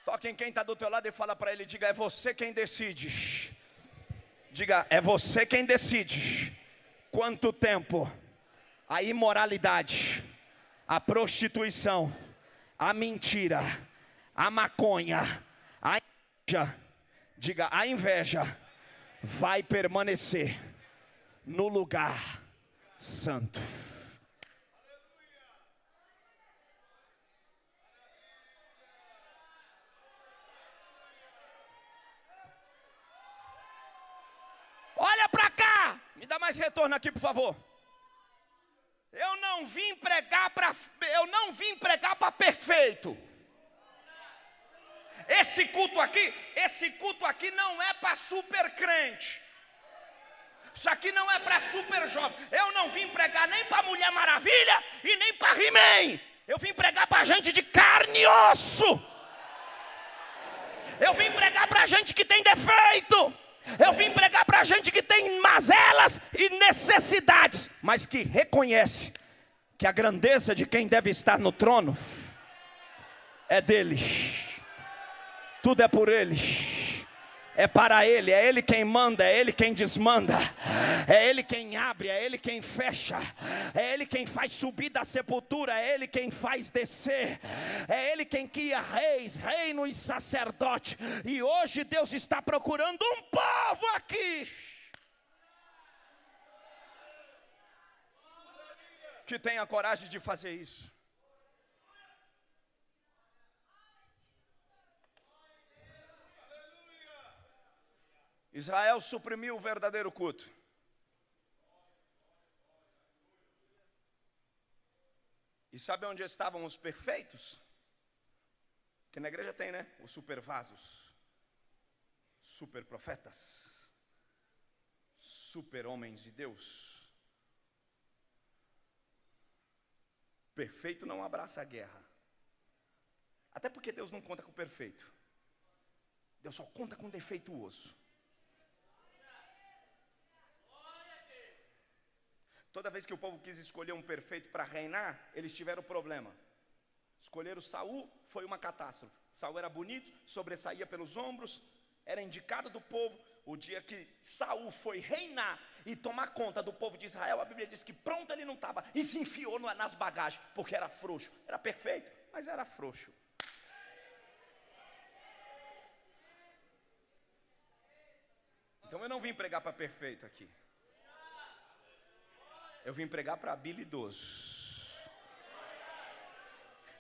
Toque em quem está do teu lado e fala para ele, diga: é você quem decide. Diga: é você quem decide quanto tempo a imoralidade, a prostituição, a mentira, a maconha, a inveja, diga: a inveja vai permanecer no lugar santo. Olha para cá, me dá mais retorno aqui, por favor. Eu não vim pregar para perfeito. Esse culto aqui não é para super crente. Isso aqui não é para super jovem. Eu não vim pregar nem para Mulher Maravilha e nem para He-Man. Eu vim pregar para gente de carne e osso. Eu vim pregar para gente que tem defeito. Eu vim pregar para gente que tem mazelas e necessidades, mas que reconhece que a grandeza de quem deve estar no trono é dele. Tudo é por Ele, é para Ele, é Ele quem manda, é Ele quem desmanda, é Ele quem abre, é Ele quem fecha, é Ele quem faz subir da sepultura, é Ele quem faz descer, é Ele quem cria reis, reino e sacerdote. E hoje Deus está procurando um povo aqui que tenha coragem de fazer isso. Israel suprimiu o verdadeiro culto. E sabe onde estavam os perfeitos? Que na igreja tem, né? Os super vasos, super profetas, super homens de Deus. Perfeito não abraça a guerra. Até porque Deus não conta com o perfeito. Deus só conta com o defeituoso. Toda vez que o povo quis escolher um perfeito para reinar, eles tiveram problema. Escolheram Saul, foi uma catástrofe. Saul era bonito, sobressaía pelos ombros, era indicado do povo. O dia que Saul foi reinar e tomar conta do povo de Israel, a Bíblia diz que pronto ele não estava, e se enfiou nas bagagens, porque era frouxo. Era perfeito, mas era frouxo. Então eu não vim pregar para perfeito aqui. Eu vim pregar para habilidoso.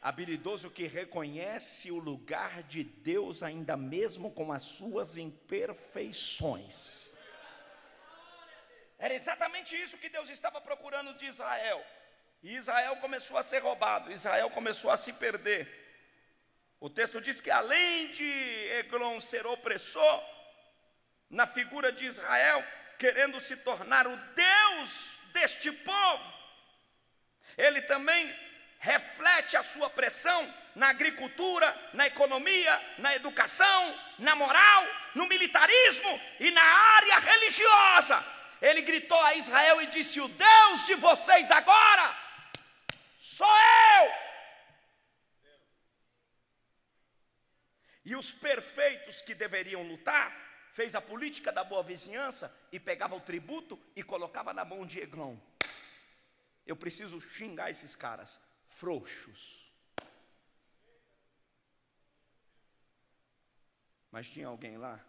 Habilidoso que reconhece o lugar de Deus ainda mesmo com as suas imperfeições. Era exatamente isso que Deus estava procurando de Israel. E Israel começou a ser roubado, Israel começou a se perder. O texto diz que além de Eglon ser opressor, na figura de Israel, querendo se tornar o Deus deste povo, ele também reflete a sua pressão na agricultura, na economia, na educação, na moral, no militarismo e na área religiosa. Ele gritou a Israel e disse: o Deus de vocês agora sou eu. E os perfeitos que deveriam lutar, fez a política da boa vizinhança e pegava o tributo e colocava na mão de Eglon. Eu preciso xingar esses caras, frouxos. Mas tinha alguém lá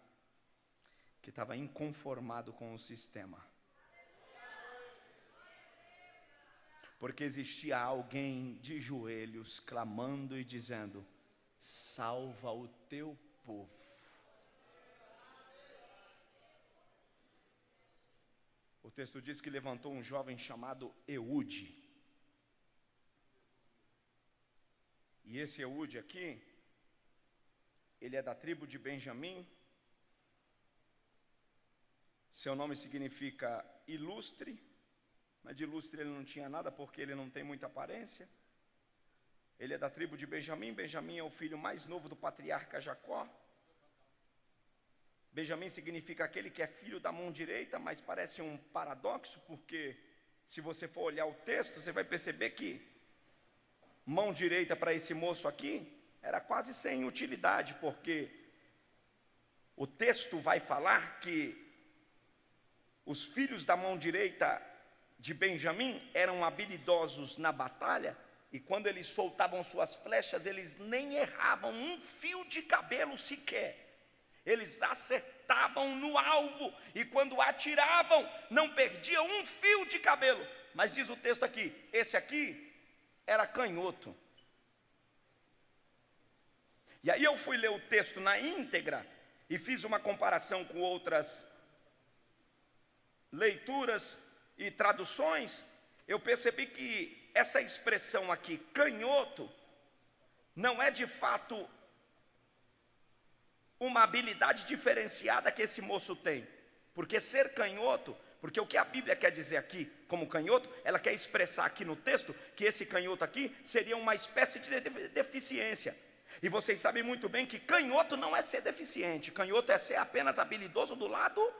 que estava inconformado com o sistema. Porque existia alguém de joelhos clamando e dizendo: salva o teu povo. O texto diz que levantou um jovem chamado Eude. E esse Eude aqui, ele é da tribo de Benjamim. Seu nome significa ilustre, mas de ilustre ele não tinha nada, porque ele não tem muita aparência. Ele é da tribo de Benjamim. Benjamim é o filho mais novo do patriarca Jacó. Benjamim significa aquele que é filho da mão direita, mas parece um paradoxo, porque se você for olhar o texto, você vai perceber que mão direita para esse moço aqui era quase sem utilidade, porque o texto vai falar que os filhos da mão direita de Benjamim eram habilidosos na batalha, e quando eles soltavam suas flechas, eles nem erravam um fio de cabelo sequer. Eles acertavam no alvo, e quando atiravam, não perdiam um fio de cabelo. Mas diz o texto aqui, esse aqui era canhoto. E aí eu fui ler o texto na íntegra, e fiz uma comparação com outras leituras e traduções. Eu percebi que essa expressão aqui, canhoto, não é de fato uma habilidade diferenciada que esse moço tem, porque ser canhoto, porque o que a Bíblia quer dizer aqui como canhoto, ela quer expressar aqui no texto que esse canhoto aqui seria uma espécie de deficiência. E vocês sabem muito bem que canhoto não é ser deficiente, canhoto é ser apenas habilidoso do lado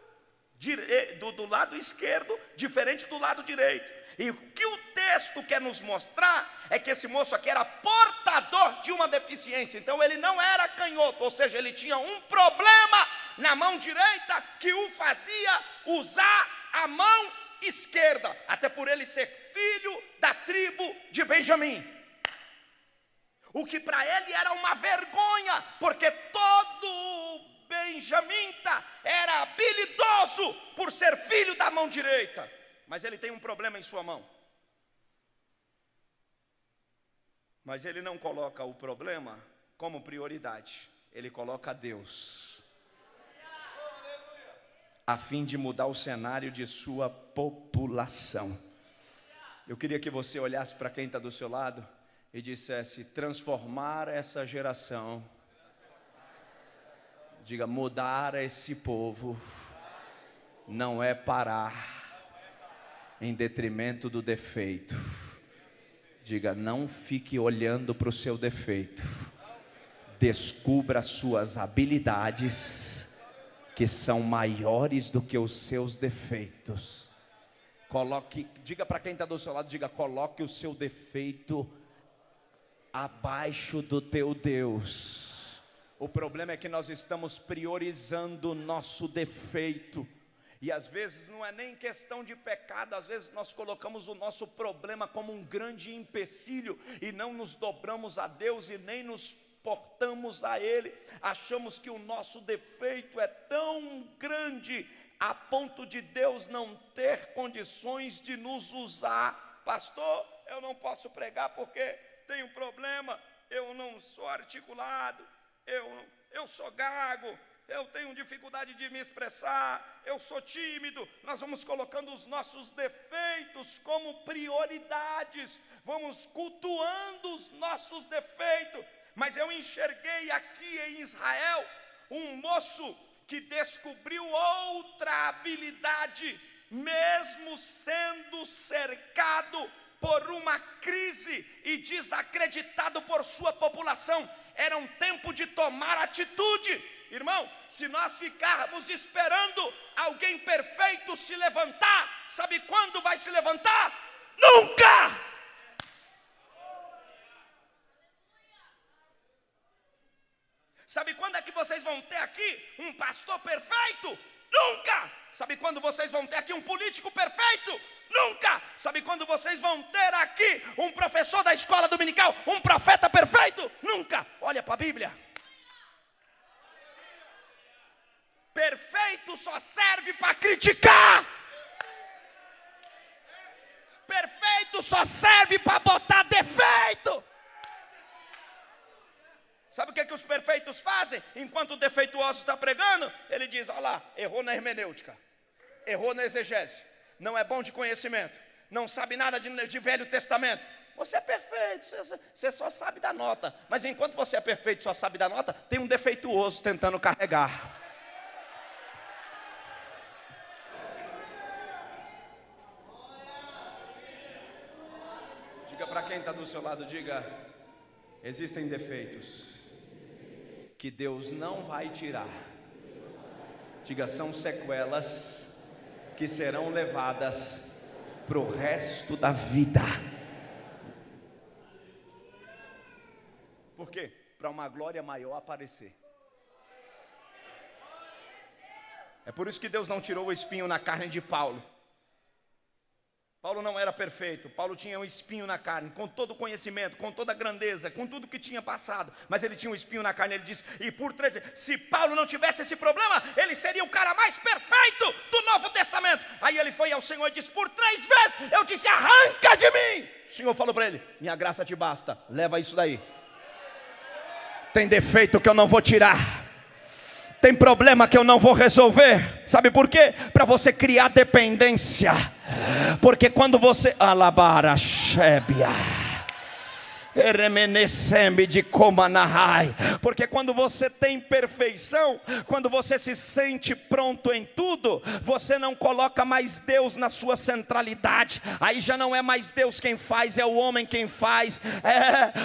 esquerdo, diferente do lado direito. E o que o texto quer nos mostrar é que esse moço aqui era portador de uma deficiência. Então ele não era canhoto, ou seja, ele tinha um problema na mão direita que o fazia usar a mão esquerda, até por ele ser filho da tribo de Benjamim. O que para ele era uma vergonha, porque todo benjamita era habilidoso por ser filho da mão direita, mas ele tem um problema em sua mão. Mas ele não coloca o problema como prioridade, ele coloca Deus, a fim de mudar o cenário de sua população. Eu queria que você olhasse para quem está do seu lado e dissesse: transformar essa geração. Diga: mudar esse povo não é parar em detrimento do defeito. Diga: não fique olhando para o seu defeito. Descubra as suas habilidades, que são maiores do que os seus defeitos. Diga para quem está do seu lado, diga: coloque o seu defeito abaixo do teu Deus. O problema é que nós estamos priorizando o nosso defeito, e às vezes não é nem questão de pecado, às vezes nós colocamos o nosso problema como um grande empecilho, e não nos dobramos a Deus e nem nos portamos a Ele. Achamos que o nosso defeito é tão grande a ponto de Deus não ter condições de nos usar. Pastor, eu não posso pregar porque tenho problema, eu não sou articulado, eu sou gago, eu tenho dificuldade de me expressar, eu sou tímido. Nós vamos colocando os nossos defeitos como prioridades, vamos cultuando os nossos defeitos. Mas eu enxerguei aqui em Israel um moço que descobriu outra habilidade, mesmo sendo cercado por uma crise e desacreditado por sua população. Era um tempo de tomar atitude. Irmão, se nós ficarmos esperando alguém perfeito se levantar, sabe quando vai se levantar? Nunca! Sabe quando é que vocês vão ter aqui um pastor perfeito? Nunca! Sabe quando vocês vão ter aqui um político perfeito? Nunca! Sabe quando vocês vão ter aqui um professor da escola dominical, um profeta perfeito? Nunca! Olha para a Bíblia. Perfeito só serve para criticar. Perfeito só serve para botar defeito. Sabe o que os perfeitos fazem? Enquanto o defeituoso está pregando, ele diz: olha lá, errou na hermenêutica, errou na exegese, não é bom de conhecimento, não sabe nada de Velho Testamento. Você é perfeito, você só sabe da nota. Mas enquanto você é perfeito, só sabe da nota, tem um defeituoso tentando carregar. Diga para quem está do seu lado, diga: existem defeitos que Deus não vai tirar. Diga: são sequelas que serão levadas para o resto da vida. Por quê? Para uma glória maior aparecer. É por isso que Deus não tirou o espinho na carne de Paulo. Paulo não era perfeito, Paulo tinha um espinho na carne, com todo o conhecimento, com toda a grandeza, com tudo que tinha passado, mas ele tinha um espinho na carne. Ele disse, e por 13, se Paulo não tivesse esse problema, ele seria o cara mais perfeito do Novo Testamento. Aí ele foi ao Senhor e disse, por 3 vezes eu disse, arranca de mim. O Senhor falou para ele, minha graça te basta, leva isso daí. Tem defeito que eu não vou tirar, tem problema que eu não vou resolver. Sabe por quê? Para você criar dependência. Porque quando você alabara shebia de Komanahai, porque quando você tem perfeição, quando você se sente pronto em tudo, você não coloca mais Deus na sua centralidade. Aí já não é mais Deus quem faz, é o homem quem faz.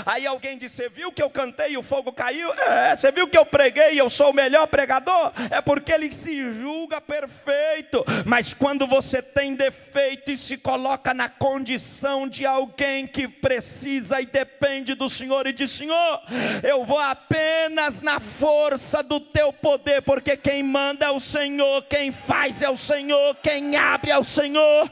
Aí alguém diz, você viu que eu cantei e o fogo caiu? Você viu que eu preguei e eu sou o melhor pregador? É porque ele se julga perfeito. Mas quando você tem defeito e se coloca na condição de alguém que precisa e depende do Senhor e diz, Senhor, eu vou apenas na força do teu poder, porque quem manda é o Senhor, quem faz é o Senhor, quem abre é o Senhor.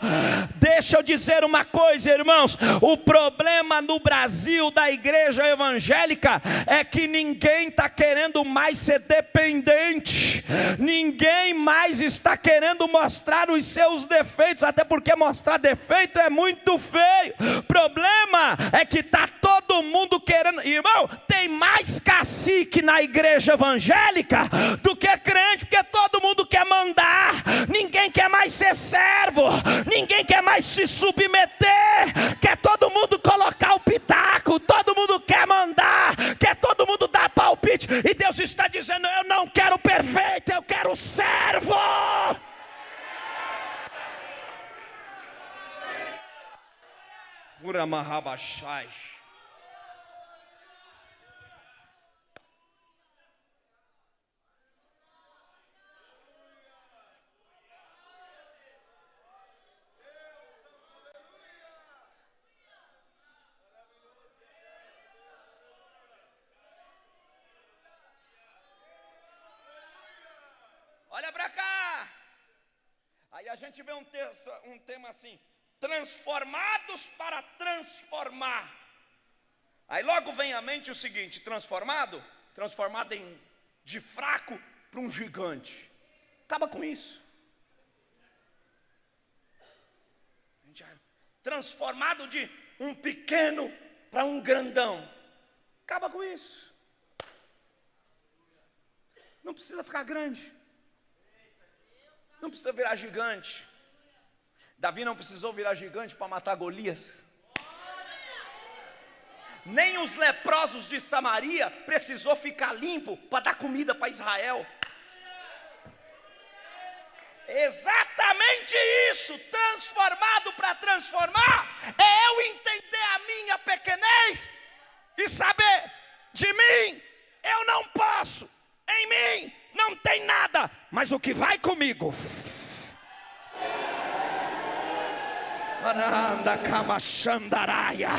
Deixa eu dizer uma coisa, irmãos, o problema no Brasil da igreja evangélica é que ninguém está querendo mais ser dependente, ninguém mais está querendo mostrar os seus defeitos, até porque mostrar defeito é muito feio. O problema é que está todo mundo querendo, irmão, tem mais cacique na igreja evangélica do que crente, porque todo mundo quer mandar, ninguém quer mais ser servo, ninguém quer mais se submeter, quer todo mundo colocar o pitaco, todo mundo quer mandar, quer todo mundo dar palpite, e Deus está dizendo, eu não quero perfeito, eu quero servo. Uramahabashai. Olha para cá. Aí a gente vê um tema assim, transformados para transformar. Aí logo vem à mente o seguinte, transformado de fraco para um gigante. Acaba com isso. Transformado de um pequeno para um grandão. Acaba com isso. Não precisa ficar grande. Não precisa virar gigante. Davi não precisou virar gigante para matar Golias. Nem os leprosos de Samaria precisou ficar limpo para dar comida para Israel. Exatamente isso, transformado para transformar, é eu entender a minha pequenez e saber, de mim eu não posso, em mim não tem nada, mas o que vai comigo. Aranda kama xandaraia.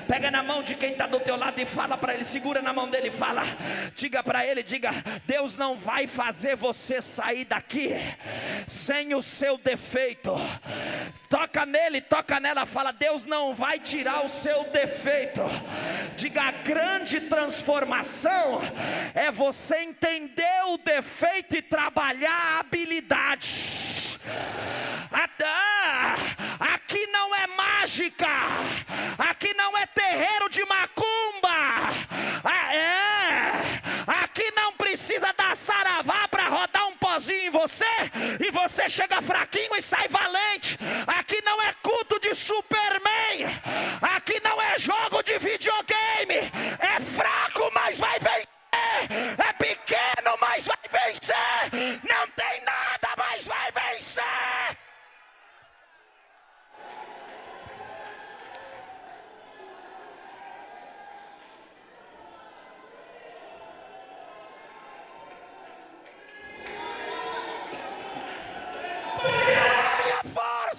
Pega na mão de quem está do teu lado e fala para ele, segura na mão dele e fala, diga para ele, diga, Deus não vai fazer você sair daqui sem o seu defeito. Toca nele, toca nela, fala, Deus não vai tirar o seu defeito. Diga, a grande transformação é você entender o defeito e trabalhar a habilidade. Aqui não é mágica, aqui não é terreiro de macumba, aqui não precisa dar saravá para rodar um pozinho em você e você chega fraquinho e sai valente. Aqui não é culto de Superman, aqui não é jogo de videogame. É fraco, mas vai vencer, é pequeno, mas vai vencer, não tem nada, mas vai vencer.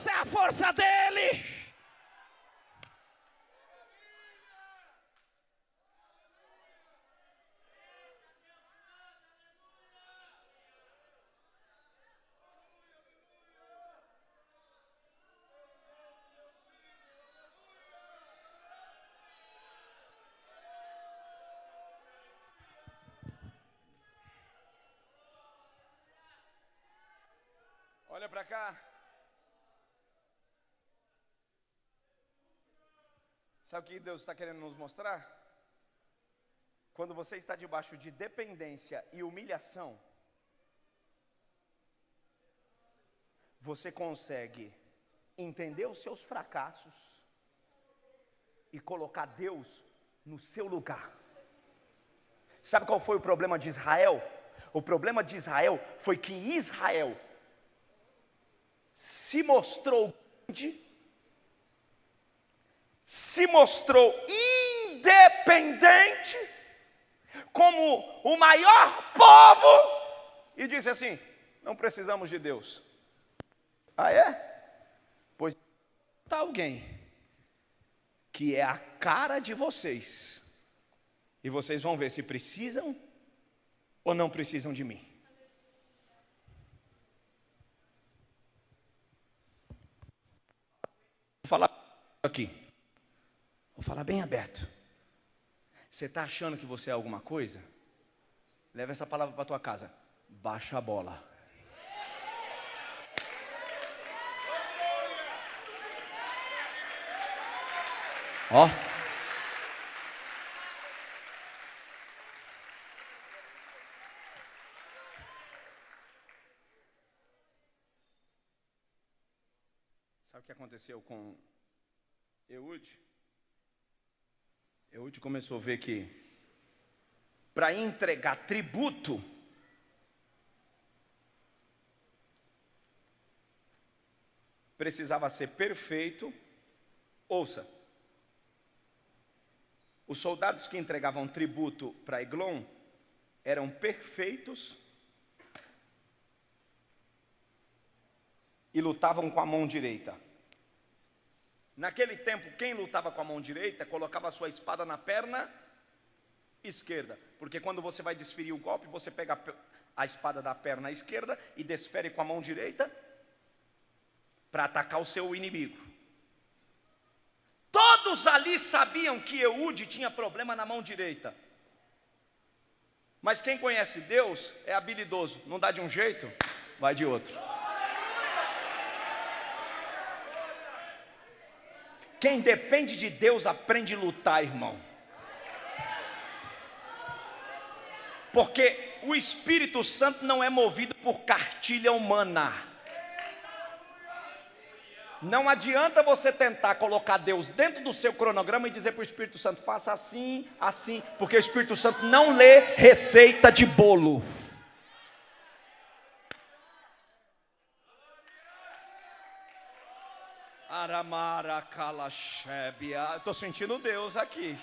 É a força dele. Olha para cá. Sabe o que Deus está querendo nos mostrar? Quando você está debaixo de dependência e humilhação, você consegue entender os seus fracassos e colocar Deus no seu lugar. Sabe qual foi o problema de Israel? O problema de Israel foi que Israel se mostrou grande, se mostrou independente, como o maior povo, e disse assim, não precisamos de Deus. Ah é? Pois está alguém que é a cara de vocês, e vocês vão ver se precisam ou não precisam de mim. Vou falar aqui. Vou falar bem aberto. Você está achando que você é alguma coisa? Leva essa palavra para tua casa. Baixa a bola. Ó. Sabe o que aconteceu com Eude? Eude começou a ver que para entregar tributo precisava ser perfeito. Ouça, os soldados que entregavam tributo para Eglon eram perfeitos e lutavam com a mão direita. Naquele tempo, quem lutava com a mão direita colocava a sua espada na perna esquerda, porque quando você vai desferir o golpe, você pega a espada da perna esquerda e desfere com a mão direita para atacar o seu inimigo. Todos ali sabiam que Eude tinha problema na mão direita, mas quem conhece Deus é habilidoso, não dá de um jeito, vai de outro. Quem depende de Deus aprende a lutar, irmão. Porque o Espírito Santo não é movido por cartilha humana. Não adianta você tentar colocar Deus dentro do seu cronograma e dizer para o Espírito Santo, faça assim, assim, porque o Espírito Santo não lê receita de bolo. Estou sentindo Deus aqui.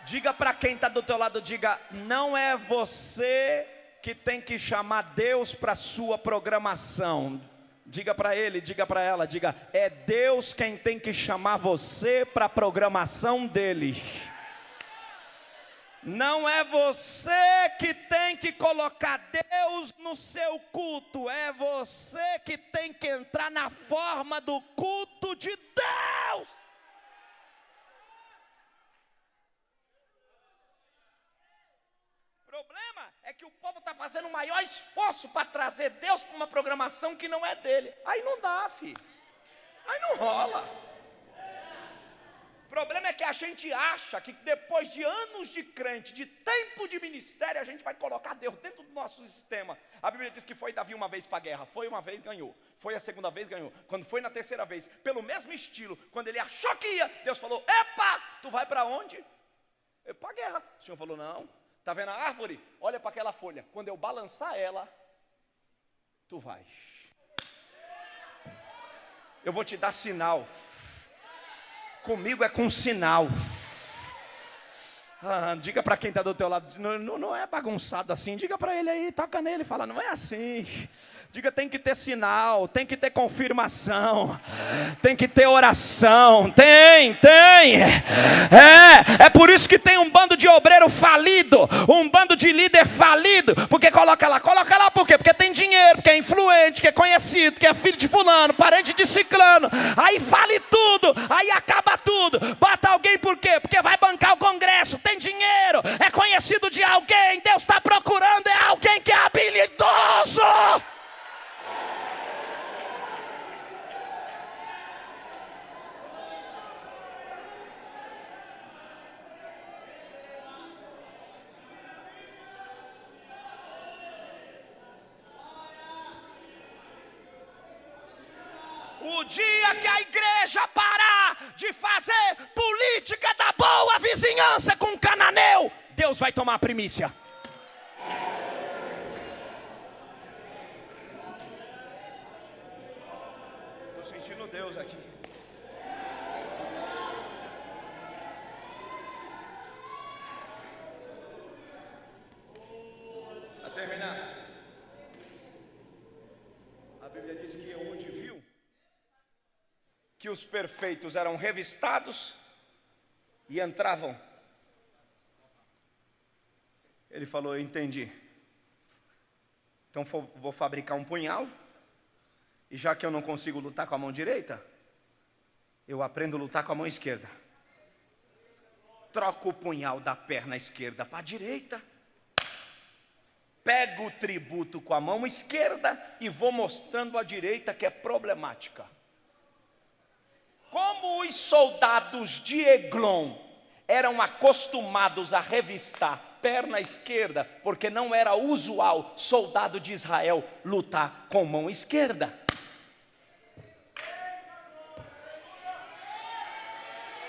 Diga para quem está do teu lado, diga, não é você que tem que chamar Deus para a sua programação. Diga para ele, diga para ela, diga, é Deus quem tem que chamar você para a programação dele. Não é você que tem que colocar Deus no seu culto, é você que tem que entrar na forma do culto de Deus. O problema é que o povo está fazendo o maior esforço para trazer Deus para uma programação que não é dele. Aí não dá, filho. Aí não rola. O problema é que a gente acha que depois de anos de crente, de tempo de ministério, a gente vai colocar Deus dentro do nosso sistema. A Bíblia diz que foi Davi uma vez para a guerra. Foi uma vez, ganhou. Foi a segunda vez, ganhou. Quando foi na terceira vez, pelo mesmo estilo, quando ele achou que ia, Deus falou, epa, tu vai para onde? Eu para a guerra. O Senhor falou, não. Está vendo a árvore? Olha para aquela folha. Quando eu balançar ela, tu vais. Eu vou te dar sinal. Comigo é com sinal. Diga para quem está do teu lado, não é bagunçado assim. Diga para ele aí, toca nele, fala, não é assim. Diga, tem que ter sinal, tem que ter confirmação, tem que ter oração, tem. É por isso que tem um bando de obreiro falido, um bando de líder falido, porque coloca lá por quê? Porque tem dinheiro, porque é influente, que é conhecido, que é filho de fulano, parente de ciclano, aí fale tudo, aí acaba tudo, bota alguém por quê? Porque vai bancar o congresso, tem dinheiro, é conhecido de alguém, Deus está procurando, é alguém que é habilidoso. O dia que a igreja parar de fazer política da boa vizinhança com cananeu, Deus vai tomar a primícia. Estou sentindo Deus aqui. Para terminar, a Bíblia diz que onde viu que os perfeitos eram revistados e entravam, ele falou, eu entendi. Então vou fabricar um punhal, e já que eu não consigo lutar com a mão direita, eu aprendo a lutar com a mão esquerda. Troco o punhal da perna esquerda para a direita, pego o tributo com a mão esquerda e vou mostrando a direita que é problemática. Como os soldados de Eglon eram acostumados a revistar perna esquerda, porque não era usual soldado de Israel lutar com mão esquerda.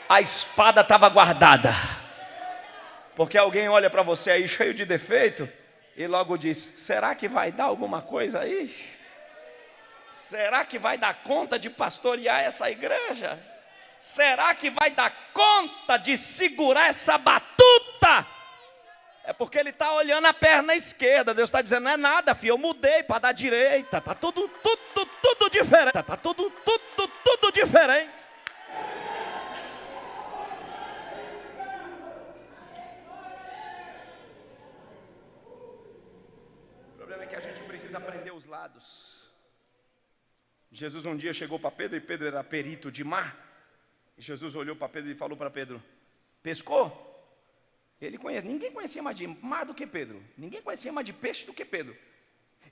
A espada estava guardada, porque alguém olha para você aí cheio de defeito e logo diz, será que vai dar alguma coisa aí? Será que vai dar conta de pastorear essa igreja? Será que vai dar conta de segurar essa batuta? É porque ele está olhando a perna esquerda. Deus está dizendo, não é nada, filho, eu mudei para dar direita. Está tudo diferente. Está tudo diferente. O problema é que a gente precisa aprender os lados. Jesus um dia chegou para Pedro, e Pedro era perito de mar. E Jesus olhou para Pedro e falou para Pedro, pescou? Ele conhece, ninguém conhecia mais de mar do que Pedro. Ninguém conhecia mais de peixe do que Pedro.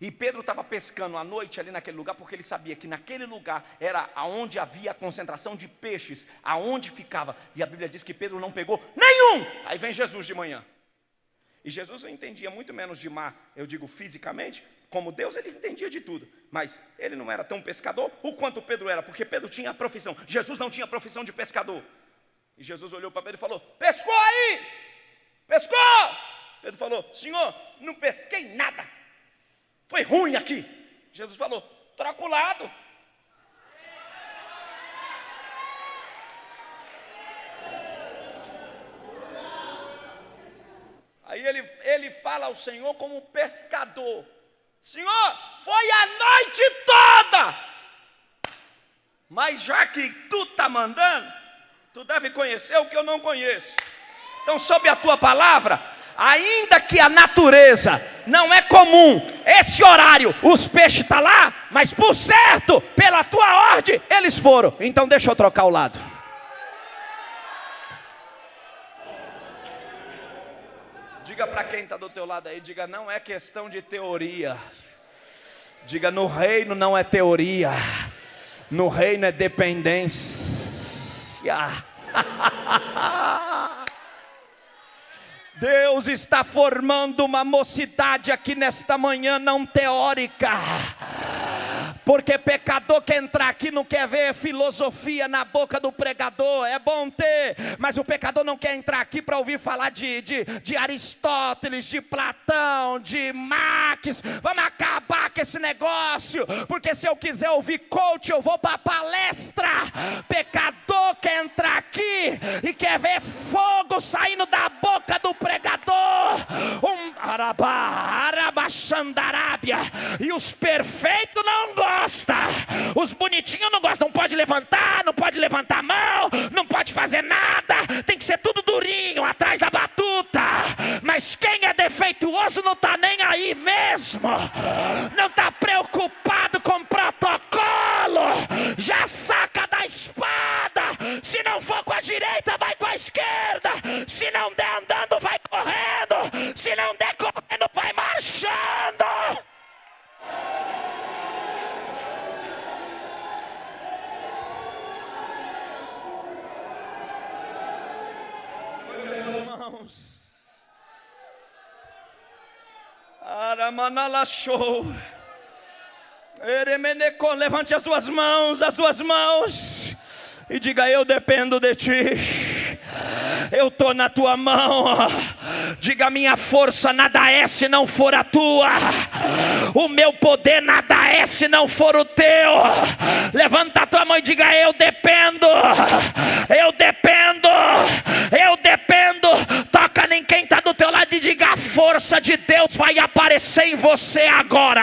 E Pedro estava pescando à noite ali naquele lugar, porque ele sabia que naquele lugar era onde havia a concentração de peixes, aonde ficava. E a Bíblia diz que Pedro não pegou nenhum. Aí vem Jesus de manhã. E Jesus não entendia muito menos de mar, eu digo fisicamente, como Deus ele entendia de tudo. Mas ele não era tão pescador o quanto Pedro era, porque Pedro tinha a profissão. Jesus não tinha a profissão de pescador. E Jesus olhou para Pedro e falou: pescou aí? Pescou? Pedro falou: Senhor, não pesquei nada. Foi ruim aqui. Jesus falou: troca o lado. Aí ele fala ao Senhor como pescador: Senhor, foi a noite toda, mas já que tu está mandando, tu deve conhecer o que eu não conheço. Então, sob a tua palavra, ainda que a natureza não é comum, esse horário, os peixes estão lá, mas por certo, pela tua ordem, eles foram. Então deixa eu trocar o lado. Diga para quem está do teu lado aí, diga: não é questão de teoria. Diga: no reino não é teoria, no reino é dependência. Deus está formando uma mocidade aqui nesta manhã não teórica. Porque pecador que entrar aqui não quer ver filosofia na boca do pregador. É bom ter, mas o pecador não quer entrar aqui para ouvir falar de Aristóteles, de Platão, de Marx. Vamos acabar com esse negócio, porque se eu quiser ouvir coach, eu vou para a palestra. Pecador quer entrar aqui e quer ver fogo saindo da boca do pregador. Arabaxandarábia. E os perfeitos não gostam. Os bonitinhos não gostam. Não pode levantar, não pode levantar a mão, não pode fazer nada. Tem que ser tudo durinho, atrás da batuta. Mas quem é defeituoso não está nem aí mesmo. Não está preocupado com protocolo. Já saca da espada. Se não for com a direita, vai com a esquerda. Se não der andando, vai correndo. Se não der correndo, vai marchando. Irmãos, Aramanala show. Levante as duas mãos e diga: eu dependo de ti. Eu estou na tua mão. Diga: minha força nada é se não for a tua. O meu poder nada é se não for o teu. Levanta a tua mão e diga: eu dependo. Eu dependo. Eu dependo. Toca em quem está do teu lado e diga: a força de Deus vai aparecer em você agora.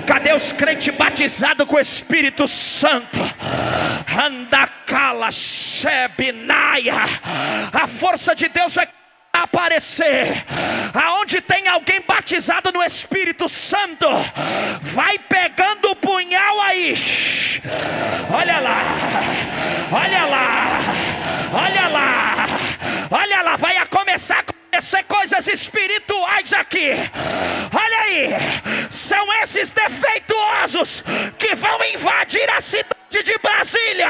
Cadê os crentes batizados com o Espírito Santo? Andacala Shebinaia. A força de Deus vai aparecer. Aonde tem alguém batizado no Espírito Santo, vai pegando o punhal aí. Olha lá. Olha lá. Olha lá. Olha lá. Vai começar a acontecer coisas espirituais aqui. Olha aí. São esses defeituosos que vão invadir a cidade de Brasília.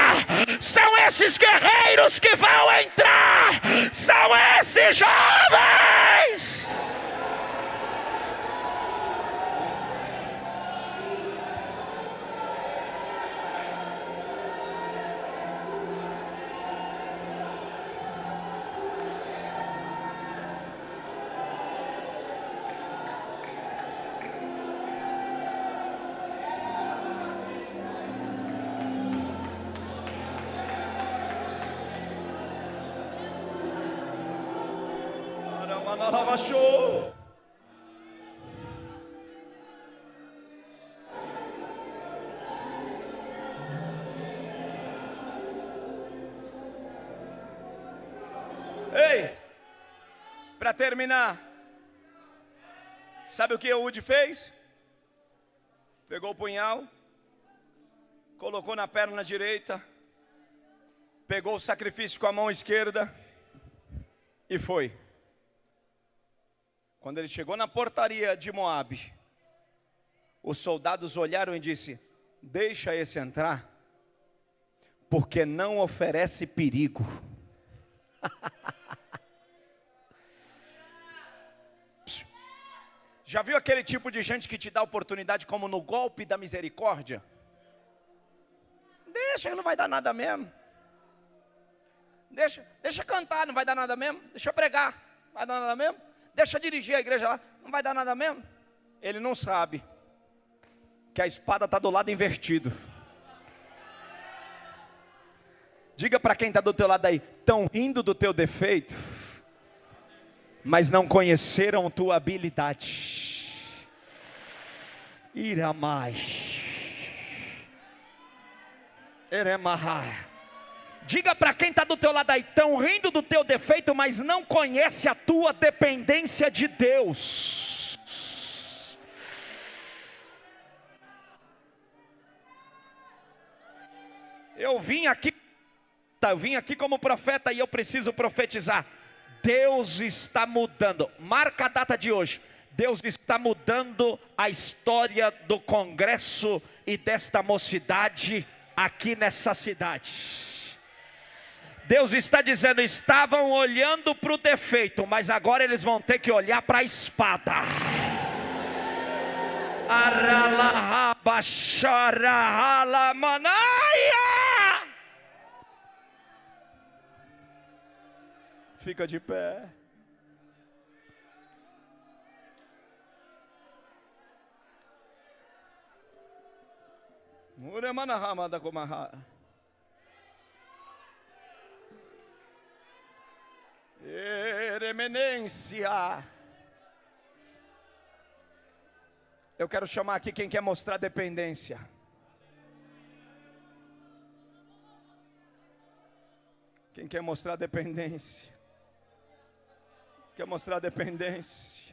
São esses guerreiros que vão entrar. São esses jovens. Show. Ei, para terminar, sabe o que o Woody fez? Pegou o punhal, colocou na perna direita, pegou o sacrifício com a mão esquerda e foi. Quando ele chegou na portaria de Moabe, os soldados olharam e disse: deixa esse entrar, porque não oferece perigo. Já viu aquele tipo de gente que te dá oportunidade como no golpe da misericórdia? Deixa, não vai dar nada mesmo. Deixa cantar, não vai dar nada mesmo. Deixa pregar, não vai dar nada mesmo. Deixa dirigir a igreja lá, não vai dar nada mesmo. Ele não sabe que a espada está do lado invertido. Diga para quem está do teu lado aí: estão rindo do teu defeito, mas não conheceram tua habilidade. Iramai. Eremahai. Diga para quem está do teu lado aí: estão rindo do teu defeito, mas não conhece a tua dependência de Deus. Eu vim aqui como profeta e eu preciso profetizar. Deus está mudando. Marca a data de hoje. Deus está mudando a história do congresso e desta mocidade aqui nessa cidade. Deus está dizendo: estavam olhando para o defeito, mas agora eles vão ter que olhar para a espada. Fica de pé. Eremenência. Eu quero chamar aqui quem quer mostrar dependência. Quem quer mostrar dependência? Quer mostrar dependência?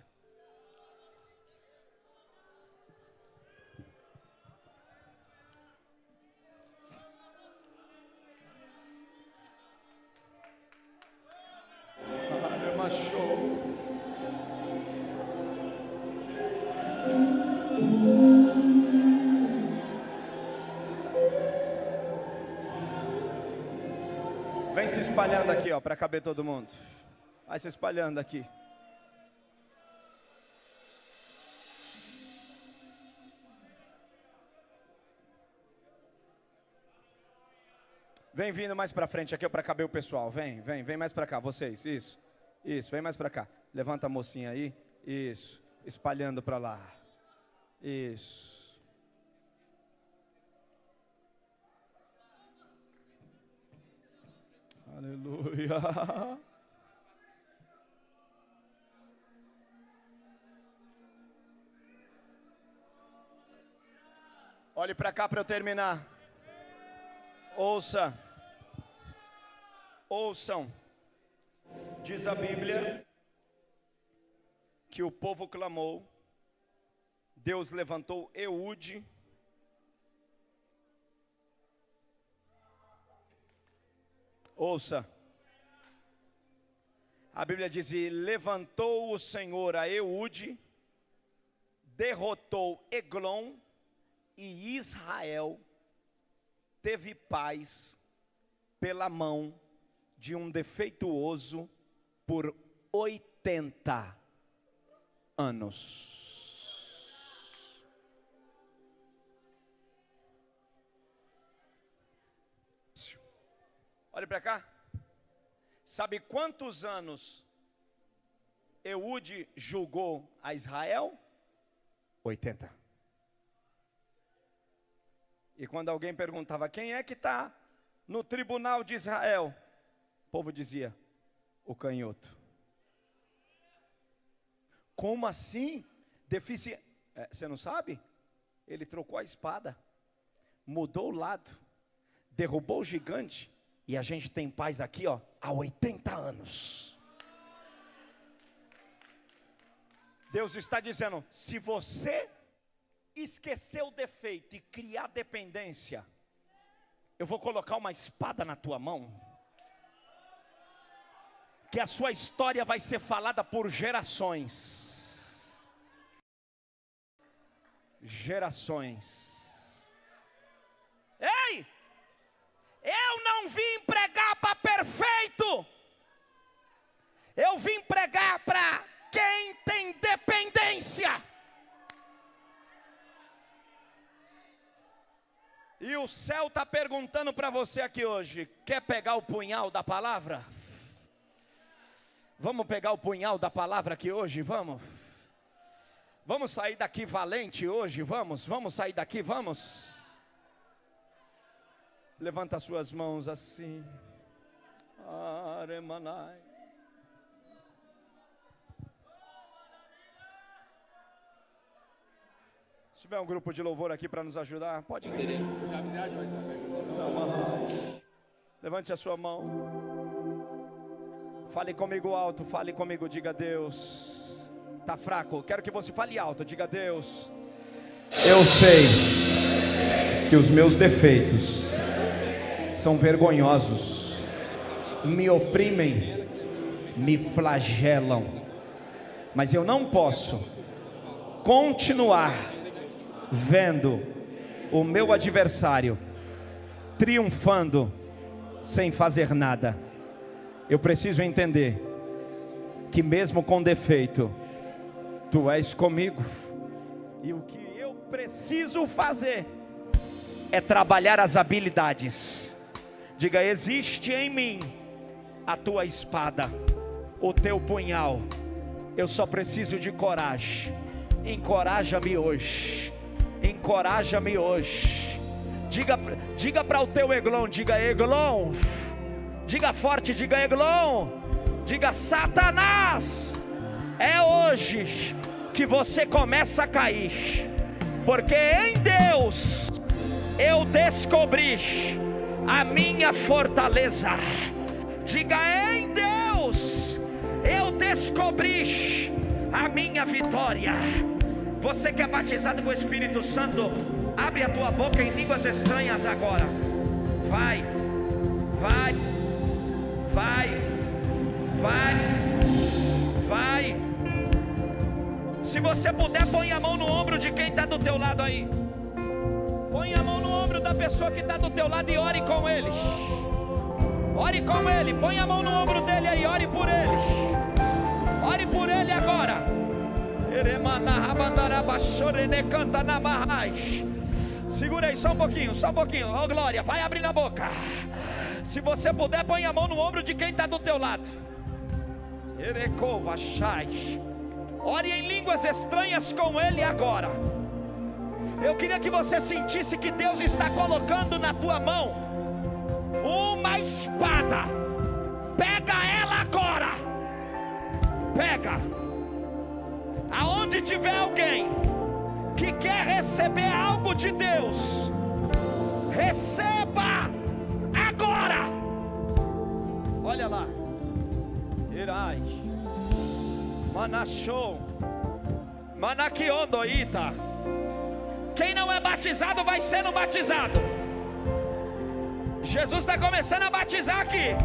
Vem se espalhando aqui, ó, para caber todo mundo. Vai se espalhando aqui. Vem vindo mais para frente aqui para caber o pessoal. Vem mais para cá, vocês. Isso, vem mais para cá. Levanta a mocinha aí. Isso, espalhando para lá. Isso. Aleluia. Olhe para cá para eu terminar. Ouçam. Diz a Bíblia que o povo clamou, Deus levantou Eude. Ouça. A Bíblia diz: e levantou o Senhor a Eude, derrotou Eglon, e Israel teve paz pela mão de um defeituoso por 80 anos. Olha para cá. Sabe quantos anos Eude julgou a Israel? 80. E quando alguém perguntava: quem é que está no tribunal de Israel? O povo dizia: o canhoto. Como assim? Você não sabe? Ele trocou a espada, mudou o lado, derrubou o gigante, e a gente tem paz aqui, ó, há 80 anos. Deus está dizendo: se você esquecer o defeito e criar dependência, eu vou colocar uma espada na tua mão, que a sua história vai ser falada por gerações. Ei, eu não vim pregar para perfeito, eu vim pregar para quem tem dependência. essência. E o céu está perguntando para você aqui hoje: quer pegar o punhal da palavra? Vamos pegar o punhal da palavra aqui hoje, vamos? Vamos sair daqui valente hoje, vamos sair daqui, vamos? Levanta as suas mãos assim. Aremanai. Se tiver um grupo de louvor aqui para nos ajudar, pode vir. Levante a sua mão. Fale comigo alto, fale comigo, diga: Deus. Tá fraco, quero que você fale alto, diga: Deus, eu sei que os meus defeitos são vergonhosos, me oprimem, me flagelam, mas eu não posso continuar vendo o meu adversário triunfando sem fazer nada. Eu preciso entender que mesmo com defeito, Tu és comigo. E o que eu preciso fazer é trabalhar as habilidades. Diga: existe em mim a Tua espada, o Teu punhal. Eu só preciso de coragem. Encoraja-me hoje. Encoraja-me hoje. Diga para o teu Eglon, diga: Eglon. Diga forte, diga: Eglon. Diga: Satanás, é hoje que você começa a cair, porque em Deus eu descobri a minha fortaleza. Diga: em Deus eu descobri a minha vitória. Você que é batizado com o Espírito Santo, abre a tua boca em línguas estranhas agora. Vai, vai, vai, vai, vai. Se você puder, põe a mão no ombro de quem está do teu lado aí. Põe a mão no ombro da pessoa que está do teu lado e ore com ele. Ore com ele, põe a mão no ombro dele aí, ore por ele. Ore por ele agora. Segura aí só um pouquinho, oh glória, vai abrir na boca. Se você puder, põe a mão no ombro de quem está do teu lado. Ore em línguas estranhas com ele agora. Eu queria que você sentisse que Deus está colocando na tua mão uma espada. Pega ela agora. Pega. Aonde tiver alguém que quer receber algo de Deus, receba agora. Olha lá. Irai. Manachou. Manakiondoita. Quem não é batizado vai sendo batizado. Jesus está começando a batizar aqui.